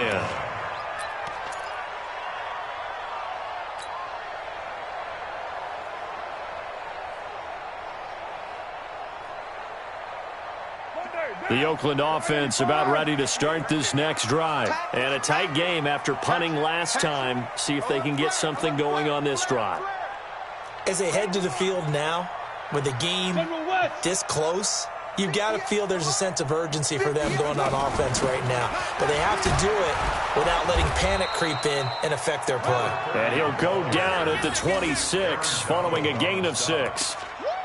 Speaker 2: The Oakland offense about ready to start this next drive. And a tight game after punting last time. See if they can get something going on this drive.
Speaker 4: As they head to the field now, with the game this close, you've got to feel there's a sense of urgency for them going on offense right now. But they have to do it without letting panic creep in and affect their play.
Speaker 2: And he'll go down at the 26 following a gain of 6.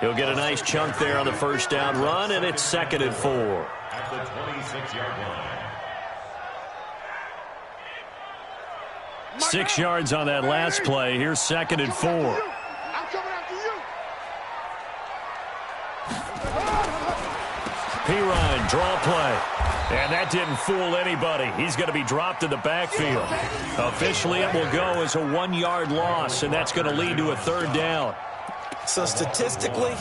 Speaker 2: He'll get a nice chunk there on the first down run, and it's 2nd and 4.
Speaker 3: At the 26-yard line.
Speaker 2: 6 yards on that last play. Here's 2nd and 4. P-Ryan, draw play. And that didn't fool anybody. He's going to be dropped in the backfield. Officially, it will go as a 1-yard loss, and that's going to lead to a 3rd down.
Speaker 4: So statistically,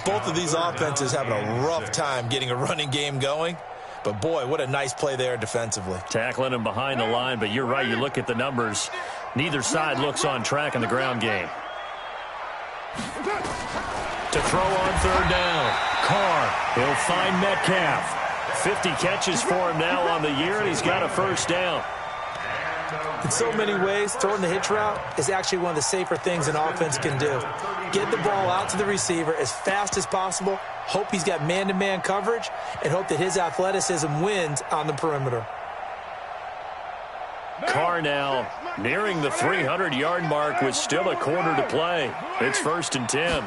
Speaker 4: both of these offenses having a rough time getting a running game going. But, boy, what a nice play there defensively.
Speaker 2: Tackling him behind the line, but you're right. You look at the numbers. Neither side looks on track in the ground game. To throw on 3rd down. Carr, he'll find Metcalf. 50 catches for him now on the year, and he's got a 1st down.
Speaker 4: In so many ways, throwing the hitch route is actually one of the safer things an offense can do. Get the ball out to the receiver as fast as possible, hope he's got man-to-man coverage, and hope that his athleticism wins on the perimeter.
Speaker 2: Carr now nearing the 300-yard mark with still a quarter to play. It's 1st and 10.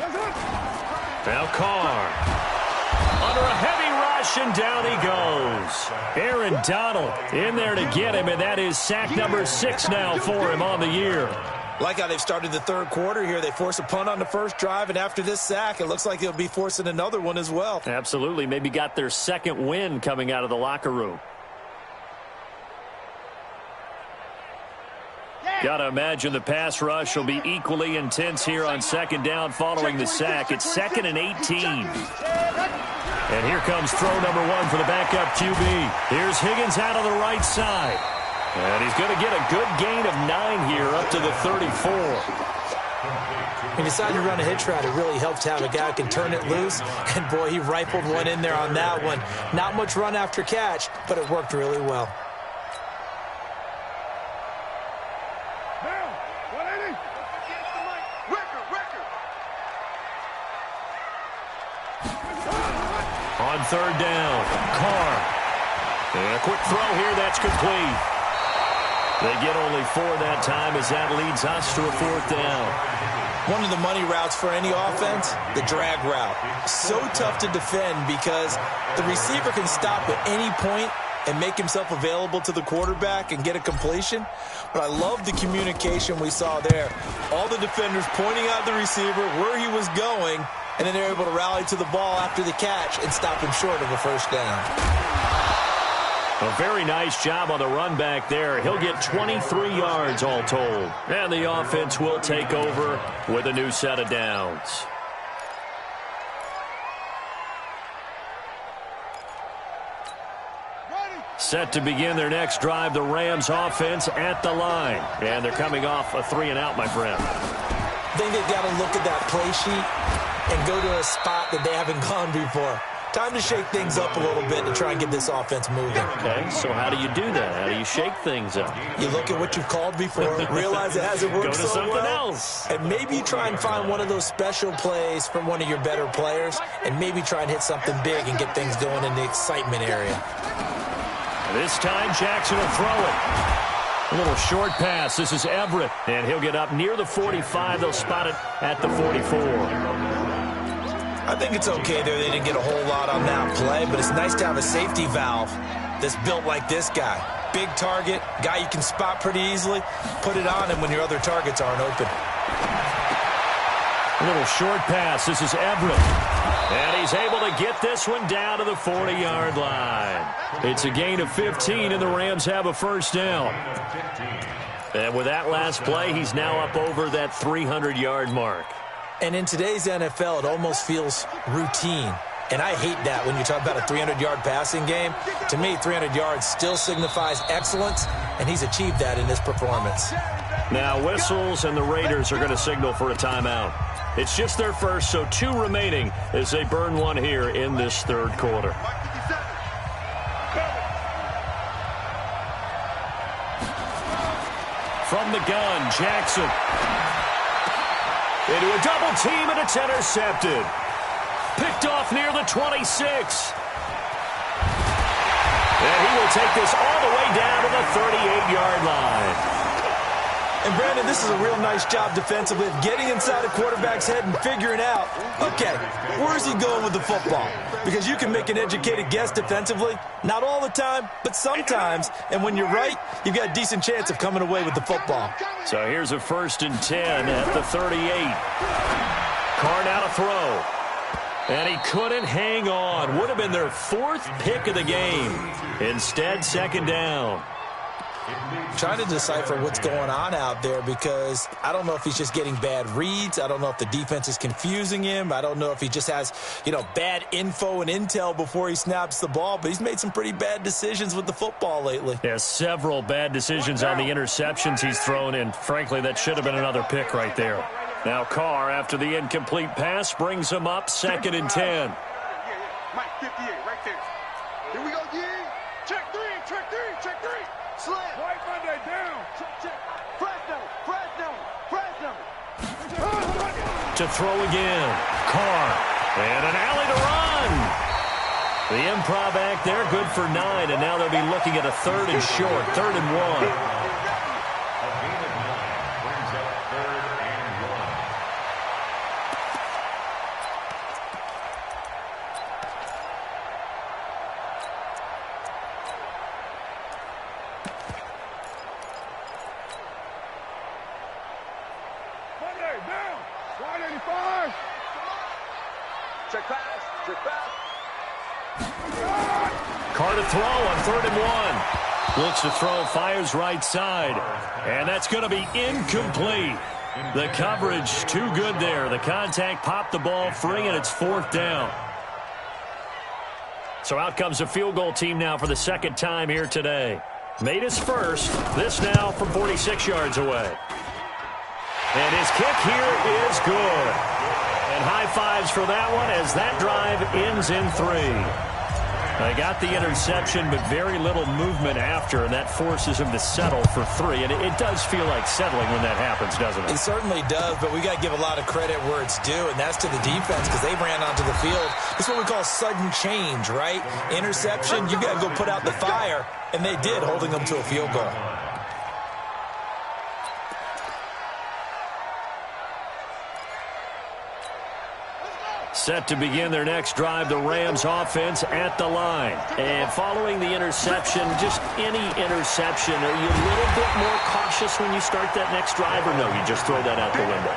Speaker 2: Now Carr under a heavy rush, and down he goes. Aaron Donald in there to get him, and that is sack number 6 now for him on the year.
Speaker 4: Like how they've started the 3rd quarter here. They force a punt on the first drive, and after this sack, it looks like they'll be forcing another one as well.
Speaker 2: Absolutely. Maybe got their 2nd win coming out of the locker room. Got to imagine the pass rush will be equally intense here on 2nd down following the sack. It's 2nd and 18. And here comes throw number 1 for the backup QB. Here's Higgins out on the right side. And he's going to get a good gain of 9 here up to the 34.
Speaker 4: When you decide to run a hitch route, it really helps to have a guy who can turn it loose. And, boy, he rifled one in there on that one. Not much run after catch, but it worked really well.
Speaker 2: On third down, Carr. And a quick throw here, that's complete. They get only 4 that time as that leads us to a 4th down.
Speaker 4: One of the money routes for any offense, the drag route. So tough to defend because the receiver can stop at any point and make himself available to the quarterback and get a completion. But I love the communication we saw there. All the defenders pointing out the receiver, where he was going, and then they're able to rally to the ball after the catch and stop him short of a first down.
Speaker 2: A very nice job on the run back there. He'll get 23 yards all told. And the offense will take over with a new set of downs. Set to begin their next drive, the Rams offense at the line. And they're coming off a 3-and-out, my friend.
Speaker 4: I think they've got to look at that play sheet and go to a spot that they haven't gone before. Time to shake things up a little bit to try and get this offense moving.
Speaker 2: Okay, so how do you do that? How do you shake things up?
Speaker 4: You look at what you've called before, realize it hasn't worked so well.
Speaker 2: Go to something else.
Speaker 4: And maybe try and find one of those special plays from one of your better players, and maybe try and hit something big and get things going in the excitement area.
Speaker 2: This time, Jackson will throw it. A little short pass. This is Everett, and he'll get up near the 45. They'll spot it at the 44.
Speaker 4: I think it's okay there. They didn't get a whole lot on that play, but it's nice to have a safety valve that's built like this guy. Big target, guy you can spot pretty easily. Put it on him when your other targets aren't open.
Speaker 2: A little short pass. This is Everett. And he's able to get this one down to the 40-yard line. It's a gain of 15, and the Rams have a first down. And with that last play, he's now up over that 300-yard mark.
Speaker 4: And in today's NFL, it almost feels routine. And I hate that when you talk about a 300-yard passing game. To me, 300 yards still signifies excellence, and he's achieved that in this performance.
Speaker 2: Now whistles, and the Raiders are going to signal for a timeout. It's just their first, so 2 remaining as they burn one here in this third quarter. From the gun, Jackson. Into a double team, and it's intercepted. Picked off near the 26. And he will take this all the way down to the 38-yard line.
Speaker 4: And, Brandon, this is a real nice job defensively of getting inside a quarterback's head and figuring out, okay, where's he going with the football? Because you can make an educated guess defensively, not all the time, but sometimes. And when you're right, you've got a decent chance of coming away with the football.
Speaker 2: So here's a 1st and 10 at the 38. Carr now to throw. And he couldn't hang on. Would have been their 4th pick of the game. Instead, 2nd down.
Speaker 4: Trying to decipher what's going on out there because I don't know if he's just getting bad reads. I don't know if the defense is confusing him. I don't know if he just has, bad info and intel before he snaps the ball. But he's made some pretty bad decisions with the football lately.
Speaker 2: Yeah, several bad decisions on the interceptions he's thrown in. Frankly, that should have been another pick right there. Now Carr, after the incomplete pass, brings him up 2nd and 10.
Speaker 5: Mike, 58, right there. Here we go, Check 3, check 3, check 3. Slam. White Monday down. Check. Fresno.
Speaker 2: To throw again. Carr. And an alley to run. The improv act there, good for 9. And now they'll be looking at a 3rd and short. 3rd and 1. Carr to throw on 3rd and 1. Looks to throw, fires right side. And that's going to be incomplete. The coverage too good there. The contact popped the ball free, and it's 4th down. So out comes a field goal team now for the 2nd time here today. Made his first. This now from 46 yards away. And his kick here is good. And high fives for that one as that drive ends in 3. They got the interception, but very little movement after, and that forces him to settle for 3. And it does feel like settling when that happens, doesn't it?
Speaker 4: It certainly does, but we got to give a lot of credit where it's due, and that's to the defense because they ran onto the field. It's what we call sudden change, right? Interception, you got to go put out the fire, and they did, holding them to a field goal.
Speaker 2: Set to begin their next drive, the Rams offense at the line. And following the interception, just any interception, are you a little bit more cautious when you start that next drive, or no, you just throw that out the window?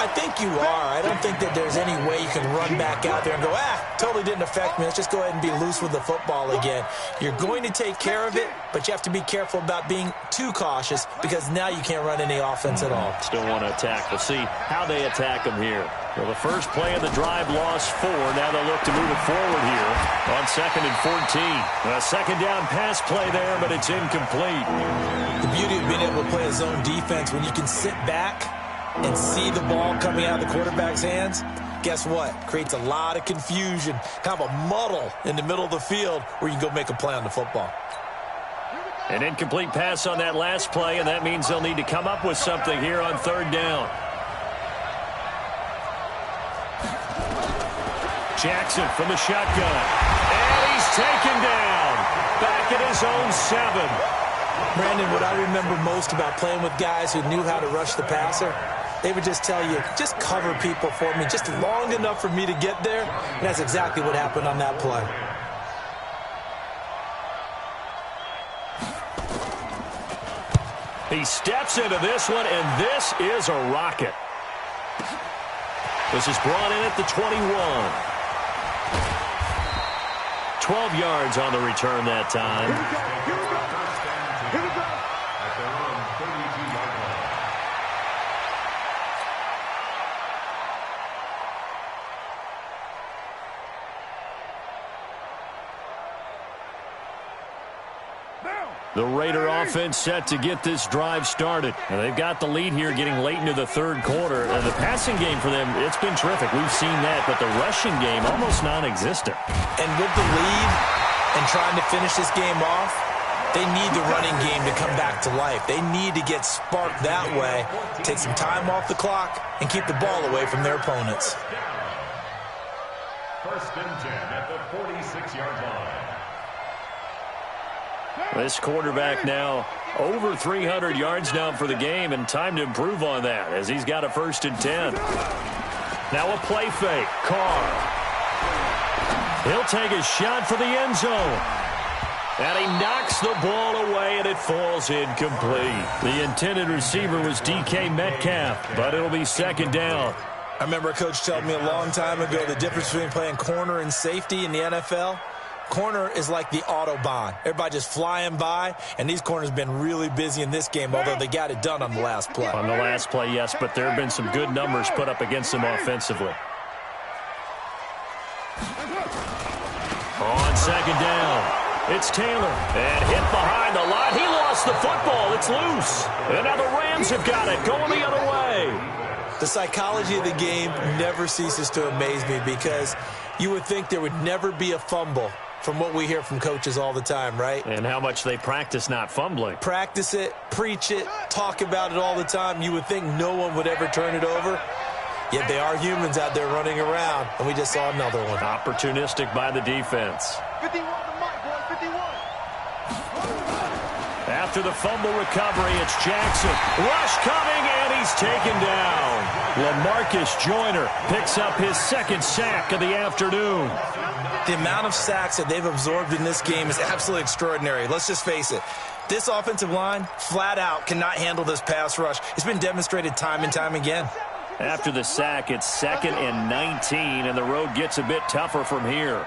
Speaker 4: I think you are. I don't think that there's any way you can run back out there and go, totally didn't affect me. Let's just go ahead and be loose with the football again. You're going to take care of it, but you have to be careful about being too cautious because now you can't run any offense at all.
Speaker 2: Still want to attack. We'll see how they attack them here. Well, the first play of the drive lost 4. Now they'll look to move it forward here on 2nd and 14. A second down pass play there, but it's incomplete.
Speaker 4: The beauty of being able to play a zone defense when you can sit back and see the ball coming out of the quarterback's hands, guess what? Creates a lot of confusion, kind of a muddle in the middle of the field where you can go make a play on the football.
Speaker 2: An incomplete pass on that last play, and that means they'll need to come up with something here on 3rd down. Jackson from the shotgun. And he's taken down. Back at his own 7.
Speaker 4: Brandon, what I remember most about playing with guys who knew how to rush the passer, they would just tell you, just cover people for me, just long enough for me to get there. And that's exactly what happened on that play.
Speaker 2: He steps into this one, and this is a rocket. This is brought in at the 21. 12 yards on the return that time.
Speaker 5: Here we go.
Speaker 3: At their own 32-yard line.
Speaker 2: The Raider offense set to get this drive started. And they've got the lead here getting late into the 3rd quarter. And the passing game for them, it's been terrific. We've seen that, but the rushing game almost non-existent.
Speaker 4: And with the lead and trying to finish this game off, they need the running game to come back to life. They need to get sparked that way, take some time off the clock, and keep the ball away from their opponents.
Speaker 3: 1st and 10 at the 46-yard line.
Speaker 2: This quarterback now over 300 yards now for the game, and time to improve on that as he's got a 1st and 10. Now a play fake. Carr. He'll take a shot for the end zone. And he knocks the ball away, and it falls incomplete. The intended receiver was DK Metcalf, but it'll be 2nd down.
Speaker 4: I remember a coach telling me a long time ago the difference between playing corner and safety in the NFL. Corner is like the Autobahn. Everybody just flying by, and these corners have been really busy in this game, although they got it done on the last play.
Speaker 2: On the last play, yes, but there have been some good numbers put up against them offensively. On 2nd down, it's Taylor. And hit behind the line. He lost the football. It's loose. And now the Rams have got it, going the other way.
Speaker 4: The psychology of the game never ceases to amaze me because you would think there would never be a fumble from what we hear from coaches all the time, right?
Speaker 2: And how much they practice not fumbling.
Speaker 4: Practice it, preach it, talk about it all the time. You would think no one would ever turn it over. Yet they are humans out there running around, and we just saw another one.
Speaker 2: Opportunistic by the defense.
Speaker 5: 51 to Mike, boys, 51.
Speaker 2: After the fumble recovery, it's Jackson. Rush coming, and he's taken down. LaMarcus Joyner picks up his 2nd sack of the afternoon.
Speaker 4: The amount of sacks that they've absorbed in this game is absolutely extraordinary. Let's just face it. This offensive line, flat out, cannot handle this pass rush. It's been demonstrated time and time again.
Speaker 2: After the sack, it's 2nd and 19, and the road gets a bit tougher from here.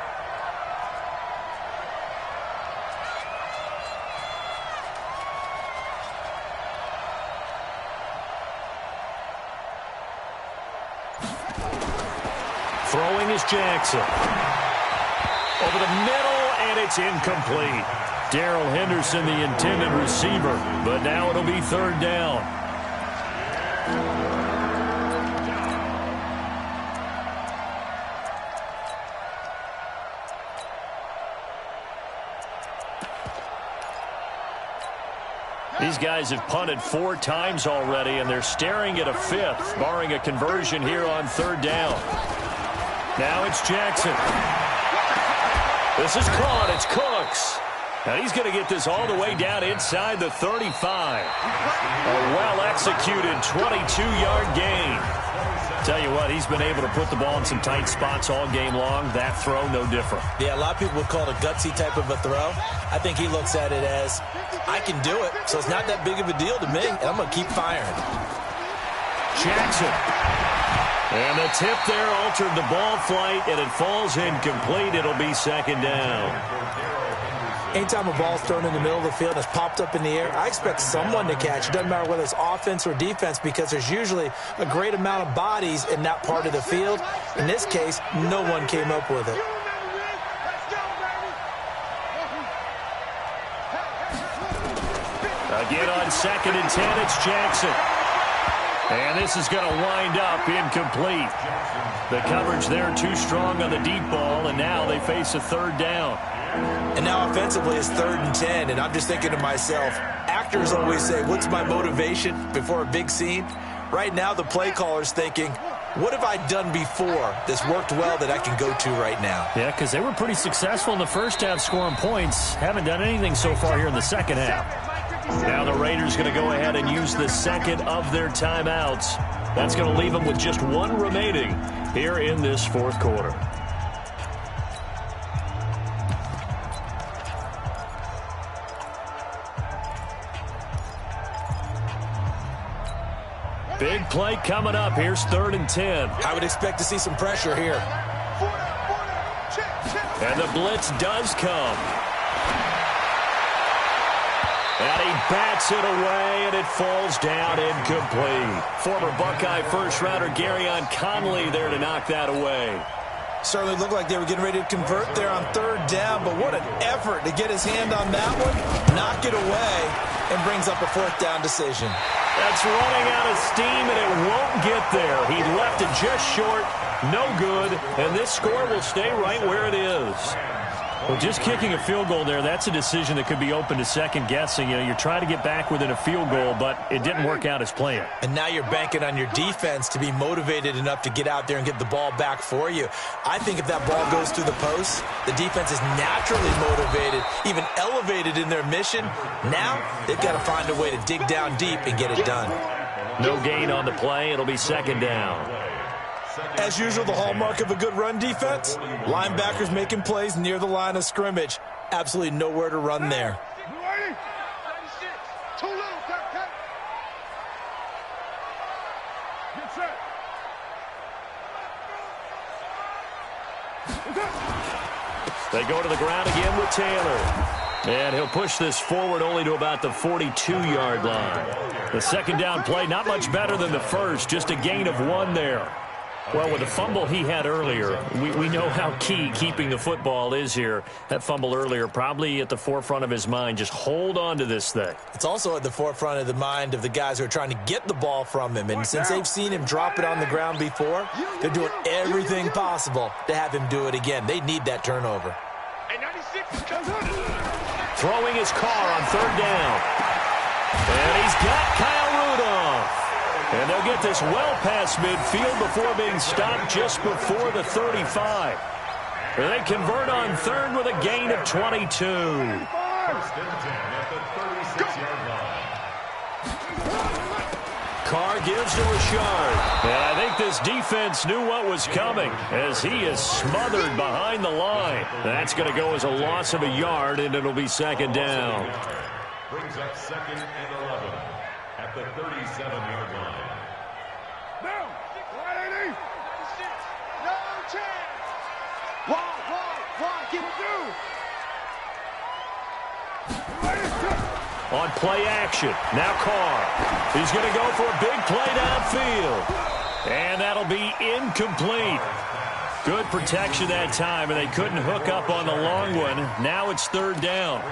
Speaker 2: Throwing is Jackson. Over the middle, and it's incomplete. Darrell Henderson, the intended receiver, but now it'll be 3rd down. These guys have punted 4 times already, and they're staring at a 5th, barring a conversion here on 3rd down. Now it's Jackson. This is caught. It's Cooks. And he's going to get this all the way down inside the 35. A well-executed 22-yard gain. Tell you what, he's been able to put the ball in some tight spots all game long. That throw, no different.
Speaker 4: Yeah, a lot of people would call it a gutsy type of a throw. I think he looks at it as, I can do it, so it's not that big of a deal to me, and I'm going to keep firing.
Speaker 2: Jackson. And the tip there altered the ball flight, and it falls incomplete. It'll be 2nd down.
Speaker 4: Anytime a ball's thrown in the middle of the field and it's popped up in the air, I expect someone to catch. It doesn't matter whether it's offense or defense, because there's usually a great amount of bodies in that part of the field. In this case, no one came up with it.
Speaker 2: Again on 2nd and 10, it's Jackson. And this is going to wind up incomplete. The coverage there too strong on the deep ball, and now they face a 3rd down.
Speaker 4: And now offensively it's 3rd and 10, and I'm just thinking to myself, actors always say, what's my motivation before a big scene? Right now the play caller's thinking, what have I done before that's worked well that I can go to right now?
Speaker 2: Yeah, because they were pretty successful in the first half scoring points. Haven't done anything so far here in the second half. Now the Raiders going to go ahead and use the second of their timeouts. That's going to leave them with just 1 remaining here in this 4th quarter. Big play coming up. Here's 3rd and 10.
Speaker 4: I would expect to see some pressure here.
Speaker 2: And the blitz does come. And he bats it away, and it falls down incomplete. Former Buckeye first-rounder Garyon Conley there to knock that away.
Speaker 4: Certainly looked like they were getting ready to convert there on 3rd down, but what an effort to get his hand on that one, knock it away, and brings up a 4th down decision.
Speaker 2: That's running out of steam, and it won't get there. He left it just short, no good, and this score will stay right where it is. Well, just kicking a field goal there, that's a decision that could be open to second guessing. You know, you're trying to get back within a field goal, but it didn't work out as planned.
Speaker 4: And now you're banking on your defense to be motivated enough to get out there and get the ball back for you. I think if that ball goes through the post, the defense is naturally motivated, even elevated in their mission. Now they've got to find a way to dig down deep and get it done.
Speaker 2: No gain on the play. It'll be 2nd down.
Speaker 4: As usual, the hallmark of a good run defense, linebackers making plays near the line of scrimmage. Absolutely nowhere to run there.
Speaker 2: They go to the ground again with Taylor. And he'll push this forward only to about the 42-yard line. The 2nd down play, not much better than the first, just a gain of 1 there. Well, with the fumble he had earlier, we know how key keeping the football is here. That fumble earlier probably at the forefront of his mind. Just hold on to this thing.
Speaker 4: It's also at the forefront of the mind of the guys who are trying to get the ball from him. And since they've seen him drop it on the ground before, they're doing everything possible to have him do it again. They need that turnover.
Speaker 2: Throwing his car on 3rd down. And he's got Kyle Rudolph. And they'll get this well past midfield before being stopped just before the 35. And they convert on 3rd with a gain of 22.
Speaker 3: 1st and 10 at the 36-yard line.
Speaker 2: Carr gives to Richard. And I think this defense knew what was coming as he is smothered behind the line. That's going to go as a loss of a yard, and it'll be 2nd down.
Speaker 3: Brings up 2nd and 11 at the 37-yard line.
Speaker 2: On play action, now Carr. He's going to go for a big play downfield. And that'll be incomplete. Good protection that time, and they couldn't hook up on the long one. Now it's third down.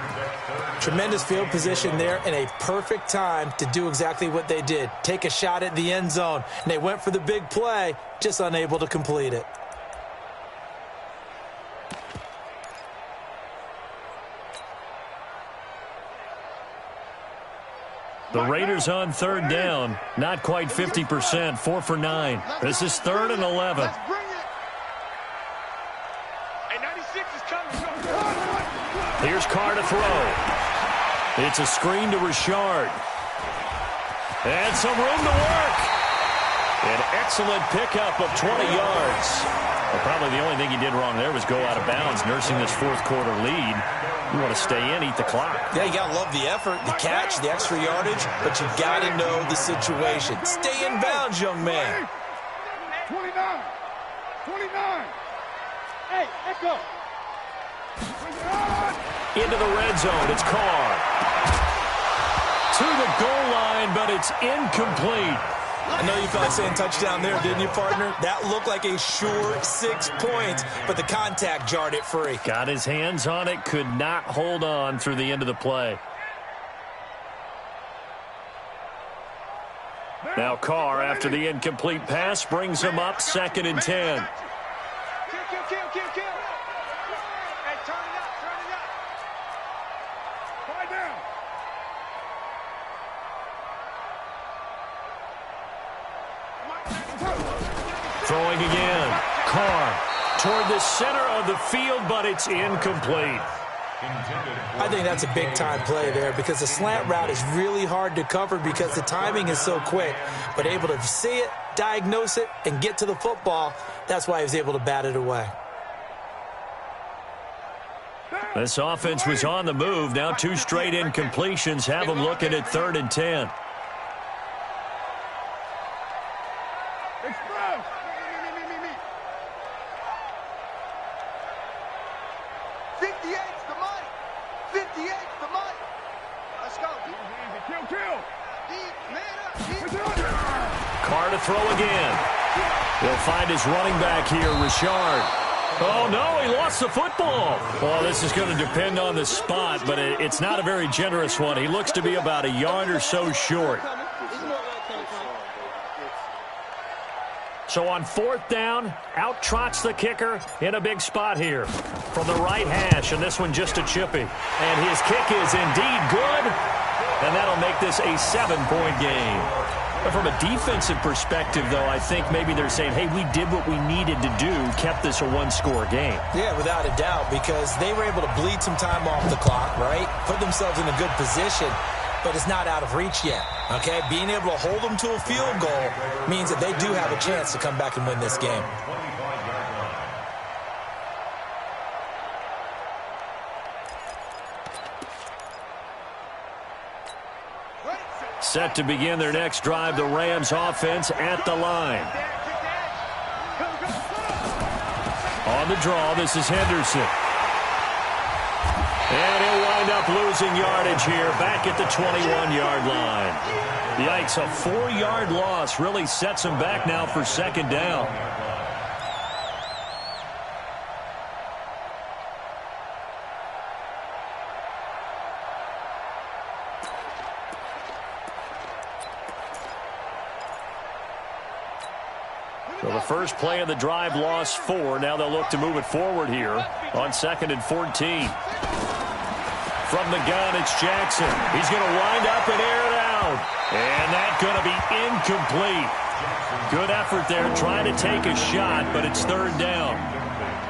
Speaker 4: Tremendous field position there and a perfect time to do exactly what they did. Take a shot at the end zone. And they went for the big play, just unable to complete it.
Speaker 2: The Raiders on third down, not quite 50%, 4 for 9. This is 3rd and 11.
Speaker 5: Let's bring it. Hey, 96 is coming.
Speaker 2: Here's Carr to throw. It's a screen to Richard. And some room to work. An excellent pickup of 20 yards. Well, probably the only thing he did wrong there was go out of bounds, nursing this fourth-quarter lead. You want to stay in, eat the clock.
Speaker 4: Yeah, you got to love the effort, the catch, the extra yardage, but you got to know the situation. Stay in bounds, young man.
Speaker 5: 29. 29. Hey, let's go.
Speaker 2: Into the red zone. It's Carr. To the goal line, but it's incomplete.
Speaker 4: I know you felt like saying touchdown there, didn't you, partner? That looked like a sure 6 points, but the contact jarred it free.
Speaker 2: Got his hands on it, could not hold on through the end of the play. Now Carr, after the incomplete pass, brings him up 2nd and 10.
Speaker 5: Kill. Hey, turn it up. Quiet down.
Speaker 2: Throwing again. Carr toward the center of the field, but it's incomplete.
Speaker 4: I think that's a big-time play there because the slant route is really hard to cover because the timing is so quick. But able to see it, diagnose it, and get to the football, that's why he was able to bat it away.
Speaker 2: This offense was on the move. Now 2 straight incompletions have them looking at 3rd and 10.
Speaker 5: Express. 58's the money. 58's the money. Let's go. Kill.
Speaker 2: Carr to throw again. He'll find his running back here, Richard. Oh, no, he lost the football. Well, this is going to depend on the spot, but it's not a very generous one. He looks to be about a yard or so short. So on 4th down, out trots the kicker in a big spot here from the right hash, and this one just a chippy. And his kick is indeed good, and that'll make this a 7-point game. But from a defensive perspective, though, I think maybe they're saying, hey, we did what we needed to do, kept this a 1-score game.
Speaker 4: Yeah, without a doubt, because they were able to bleed some time off the clock, right? Put themselves in a good position, but it's not out of reach yet, okay? Being able to hold them to a field goal means that they do have a chance to come back and win this game.
Speaker 2: Set to begin their next drive, the Rams offense at the line. On the draw, this is Henderson. And he'll wind up losing yardage here, back at the 21-yard line. Yikes, a 4-yard loss really sets him back now for 2nd down. So the first play of the drive lost 4. Now they'll look to move it forward here on 2nd and 14. From the gun, it's Jackson. He's going to wind up and air it out. And that's going to be incomplete. Good effort there trying to take a shot, but it's 3rd down.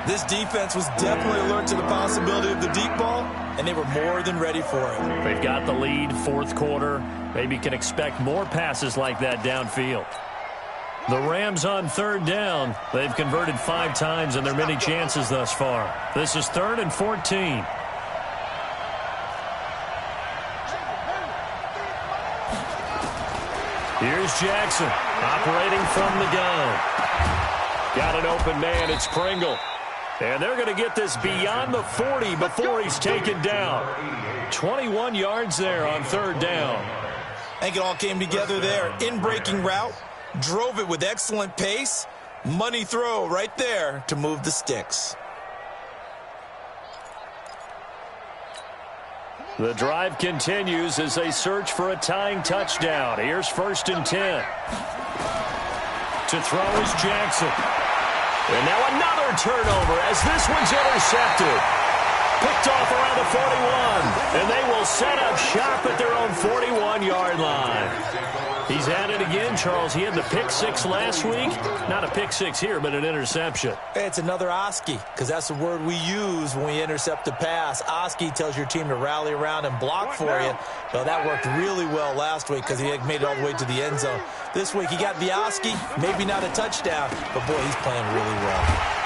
Speaker 4: This defense was definitely alert to the possibility of the deep ball, and they were more than ready for it.
Speaker 2: They've got the lead, 4th quarter. Maybe can expect more passes like that downfield. The Rams on 3rd down. They've converted 5 times in their many chances thus far. This is 3rd and 14. Here's Jackson operating from the gun. Got an open man. It's Pringle. And they're going to get this beyond the 40 before he's taken down. 21 yards there on 3rd down.
Speaker 4: I think it all came together there. In-breaking route, drove it with excellent pace, Money throw right there to move the sticks.
Speaker 2: The drive continues as they search for a tying touchdown. Here's 1st and 10. To throw is Jackson. And now another turnover as this one's intercepted. Picked off around the 41. And they will set up shop at their own 41-yard line. He's at it again, Charles. He had the pick 6 last week. Not a pick 6 here, but an interception.
Speaker 4: It's another Oski, because that's the word we use when we intercept a pass. Oski tells your team to rally around and block for you. Well, that worked really well last week because he made it all the way to the end zone. This week he got the Oski, maybe not a touchdown, but boy, he's playing really well.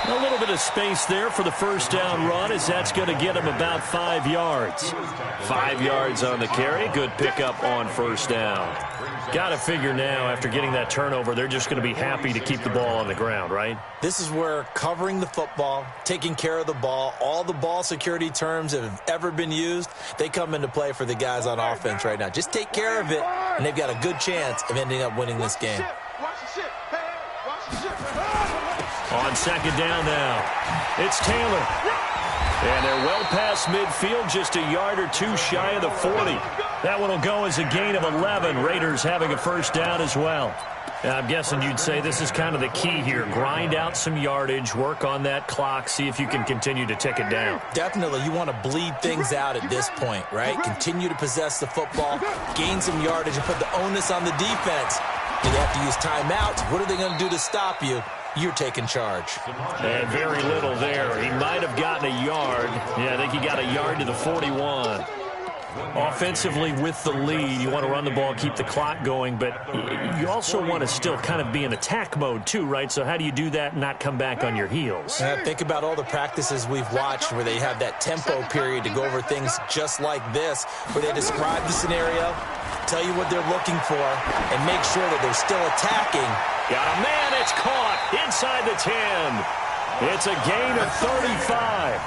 Speaker 2: A little bit of space there for the first down run as that's going to get him about 5 yards. 5 yards on the carry. Good pickup on first down. Got to figure now after getting that turnover, they're just going to be happy to keep the ball on the ground, right?
Speaker 4: This is where covering the football, taking care of the ball, all the ball security terms that have ever been used, they come into play for the guys on offense right now. Just take care of it, and they've got a good chance of ending up winning this game.
Speaker 2: On second down now, it's Taylor. And they're well past midfield, just a yard or two shy of the 40. That one will go as a gain of 11. Raiders having a first down as well. I'm guessing you'd say this is kind of the key here. Grind out some yardage, work on that clock, see if you can continue to tick it down.
Speaker 4: Definitely. You want to bleed things out at this point, right? Continue to possess the football, gain some yardage, and put the onus on the defense. Do they have to use timeouts? What are they going to do to stop you? You're taking charge.
Speaker 2: And very little there. He might have gotten a yard. Yeah, I think he got a yard to the 41. Offensively with the lead, you want to run the ball, keep the clock going, but you also want to still kind of be in attack mode too, right? So how do you do that and not come back on your heels?
Speaker 4: Think about all the practices we've watched where they have that tempo period to go over things just like this, where they describe the scenario, tell you what they're looking for, and make sure that they're still attacking.
Speaker 2: Got a man, it's caught inside the 10. It's a gain of 35.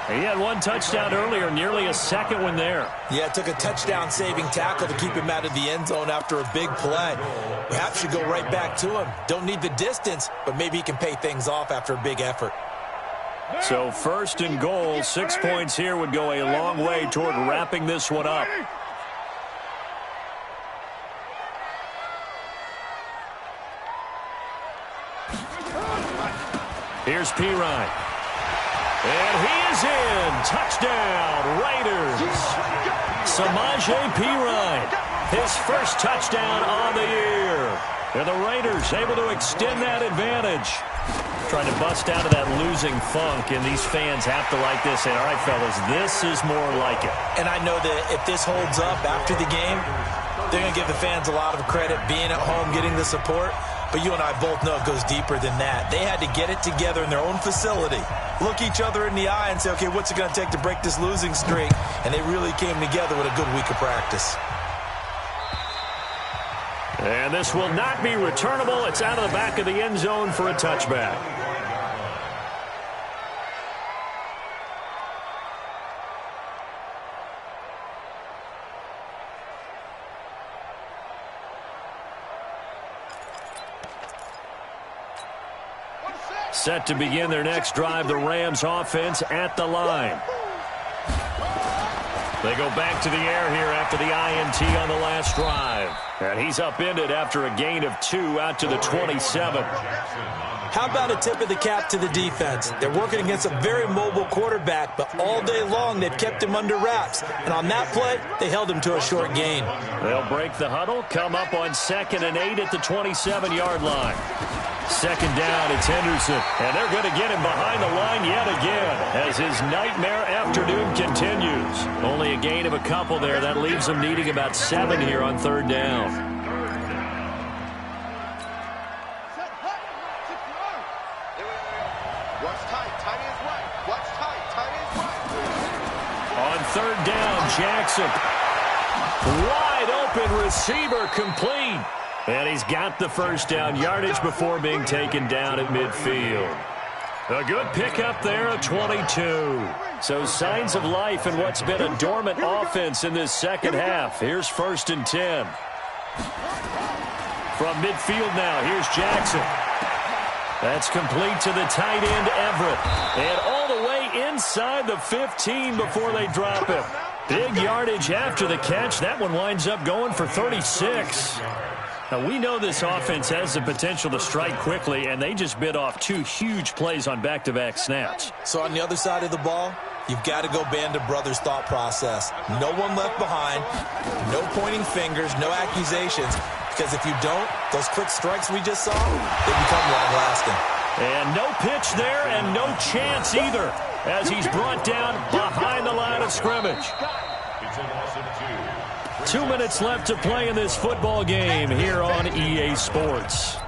Speaker 2: He had one touchdown earlier, nearly a second one there.
Speaker 4: Yeah, it took a touchdown-saving tackle to keep him out of the end zone after a big play. Perhaps should go right back to him. Don't need the distance, but maybe he can pay things off after a big effort.
Speaker 2: So 1st and goal, 6 points here would go a long way toward wrapping this one up. Here's Pirine. And he is in. Touchdown, Raiders. Samaje Pirine, his first touchdown on the year. And the Raiders able to extend that advantage. Trying to bust out of that losing funk, and these fans have to like this. And all right, fellas, this is more like it.
Speaker 4: And I know that if this holds up after the game, they're going to give the fans a lot of credit being at home, getting the support. But you and I both know it goes deeper than that. They had to get it together in their own facility, look each other in the eye and say, okay, what's it going to take to break this losing streak? And they really came together with a good week of practice.
Speaker 2: And this will not be returnable. It's out of the back of the end zone for a touchback. Set to begin their next drive, the Rams offense at the line. They go back to the air here after the INT on the last drive. And he's upended after a gain of 2 out to the 27.
Speaker 4: How about a tip of the cap to the defense? They're working against a very mobile quarterback, but all day long they've kept him under wraps. And on that play, they held him to a short gain.
Speaker 2: They'll break the huddle, come up on 2nd and 8 at the 27-yard line. Second down, it's Henderson, and they're going to get him behind the line yet again as his nightmare afternoon continues. Only a gain of a couple there. That leaves them needing about 7 here on 3rd down.
Speaker 5: What's tight? Tight is right. What's tight? Tight is right.
Speaker 2: On 3rd down, Jackson. Wide open receiver complete. And he's got the first down yardage before being taken down at midfield. A good pickup there, a 22. So signs of life in what's been a dormant offense in this second half. Here's 1st and 10. From midfield now, here's Jackson. That's complete to the tight end, Everett. And all the way inside the 15 before they drop him. Big yardage after the catch. That one winds up going for 36. Now, we know this offense has the potential to strike quickly, and they just bit off 2 huge plays on back-to-back snaps.
Speaker 4: So on the other side of the ball, you've got to go Band of Brothers thought process. No one left behind, no pointing fingers, no accusations. Because if you don't, those quick strikes we just saw, they become long-lasting.
Speaker 2: And no pitch there and no chance either as he's brought down behind the line of scrimmage. 2 minutes left to play in this football game here on EA Sports.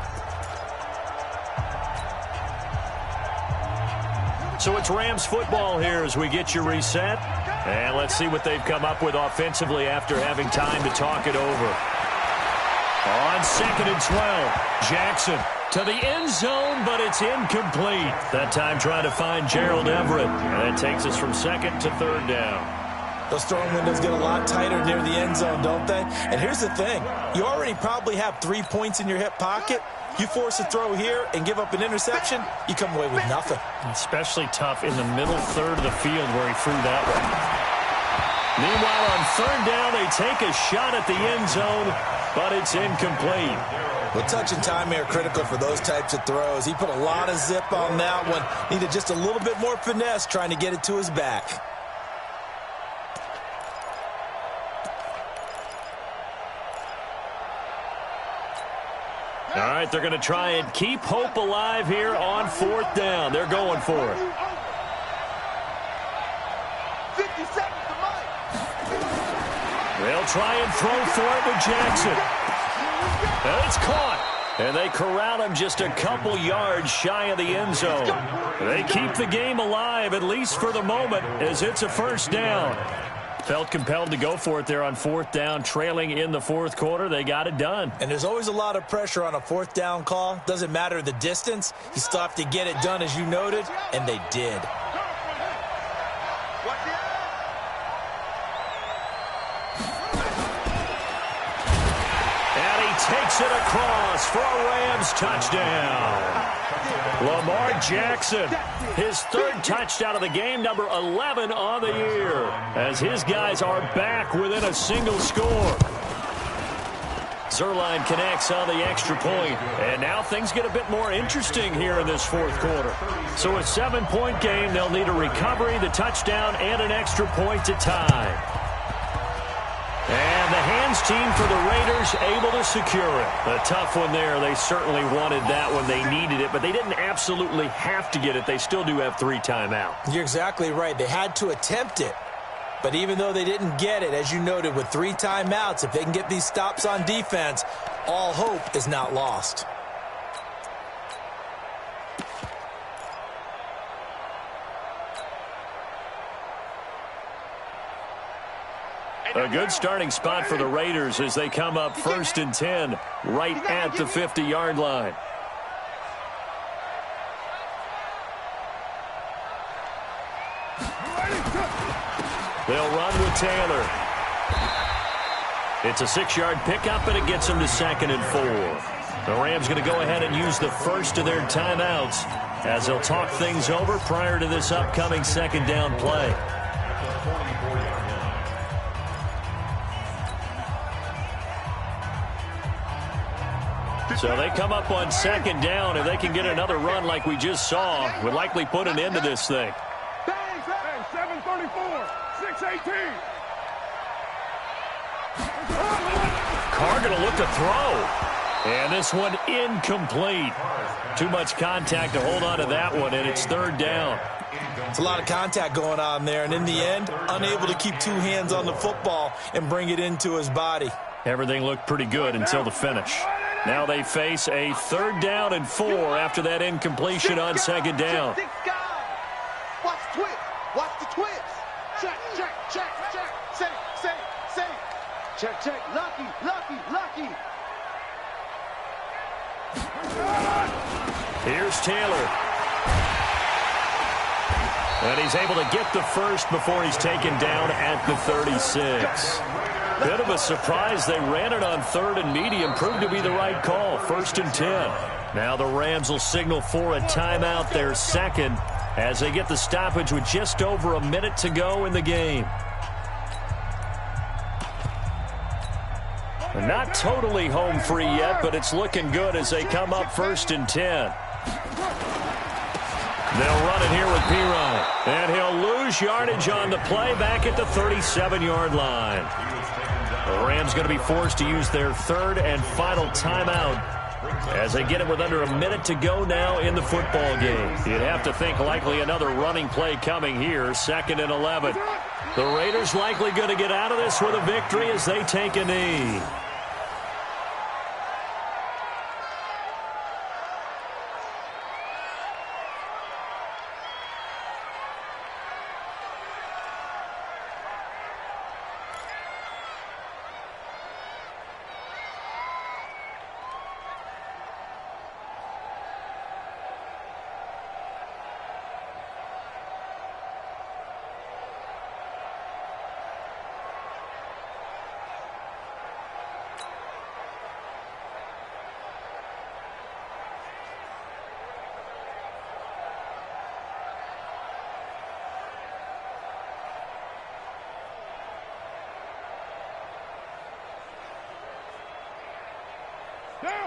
Speaker 2: So it's Rams football here as we get you reset. And let's see what they've come up with offensively after having time to talk it over. On 2nd and 12, Jackson to the end zone, but it's incomplete. That time trying to find Gerald Everett. And that takes us from 2nd to 3rd down.
Speaker 4: Those throwing windows get a lot tighter near the end zone, don't they? And here's the thing. You already probably have 3 points in your hip pocket. You force a throw here and give up an interception, you come away with nothing.
Speaker 2: Especially tough in the middle third of the field where he threw that one. Meanwhile, on 3rd down, they take a shot at the end zone, but it's incomplete.
Speaker 4: Well, touch and time are critical for those types of throws. He put a lot of zip on that one. Needed just a little bit more finesse trying to get it to his back.
Speaker 2: All right, they're going to try and keep hope alive here on 4th down. They're going for it.
Speaker 5: 50 seconds to Mike.
Speaker 2: They'll try and throw for it with Jackson. And it's caught. And they corral him just a couple yards shy of the end zone. They keep the game alive, at least for the moment, as it's a 1st down. Felt compelled to go for it there on 4th down, trailing in the 4th quarter. They got it done.
Speaker 4: And there's always a lot of pressure on a 4th down call. Doesn't matter the distance. You still have to get it done, as you noted, and they did.
Speaker 2: And he takes it across for a Rams touchdown. Lamar Jackson, his 3rd touchdown of the game, number 11 on the year, as his guys are back within a single score. Zerline connects on the extra point, and now things get a bit more interesting here in this 4th quarter. So a 7-point game, they'll need a recovery, the touchdown, and an extra point to tie. And the hands team for the Raiders able to secure it. A tough one there. They certainly wanted that one. They needed it, but they didn't absolutely have to get it. They still do have 3 timeouts.
Speaker 4: You're exactly right. They had to attempt it. But even though they didn't get it, as you noted, with 3 timeouts, if they can get these stops on defense, all hope is not lost.
Speaker 2: A good starting spot for the Raiders as they come up 1st and 10 right at the 50-yard line. They'll run with Taylor. It's a 6-yard pickup, and it gets them to 2nd and 4. The Rams going to go ahead and use the first of their timeouts as they'll talk things over prior to this upcoming 2nd down play. So they come up on 2nd down. If they can get another run like we just saw, would likely put an end to this thing.
Speaker 5: 7:34, 6:18.
Speaker 2: Carr going to look to throw. And this one incomplete. Too much contact to hold on to that one, and it's 3rd down.
Speaker 4: It's a lot of contact going on there, and in the end, unable to keep 2 hands on the football and bring it into his body.
Speaker 2: Everything looked pretty good until the finish. Now they face a 3rd down and 4 after that incompletion on 2nd down.
Speaker 5: Watch the twist. Watch the twist. Check, check, check, check. Say, say, say. Check, check. Lucky, lucky, lucky.
Speaker 2: Here's Taylor. And he's able to get the first before he's taken down at the 36. Bit of a surprise. They ran it on 3rd and medium. Proved to be the right call. 1st and 10. Now the Rams will signal for a timeout, their second, as they get the stoppage with just over a minute to go in the game. They're not totally home free yet, but it's looking good as they come up 1st and 10. They'll run it here with Pirone. And he'll lose yardage on the play back at the 37-yard line. The Rams going to be forced to use their 3rd and final timeout as they get it with under a minute to go now in the football game. You'd have to think likely another running play coming here, 2nd and 11. The Raiders likely going to get out of this with a victory as they take a knee.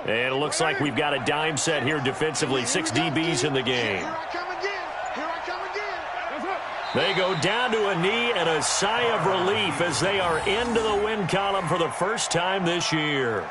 Speaker 2: And it looks like we've got a dime set here defensively. 6 DBs in the game. They go down to a knee and a sigh of relief as they are into the win column for the first time this year.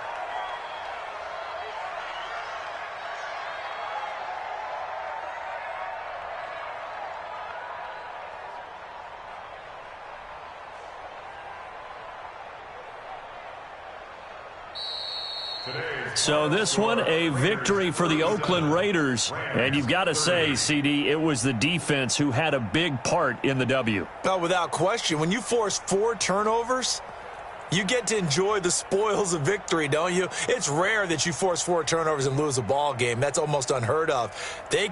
Speaker 2: So this one, a victory for the Oakland Raiders. And you've got to say, CD, it was the defense who had a big part in the W.
Speaker 4: Oh, without question. When you force 4 turnovers, you get to enjoy the spoils of victory, don't you? It's rare that you force 4 turnovers and lose a ball game. That's almost unheard of. They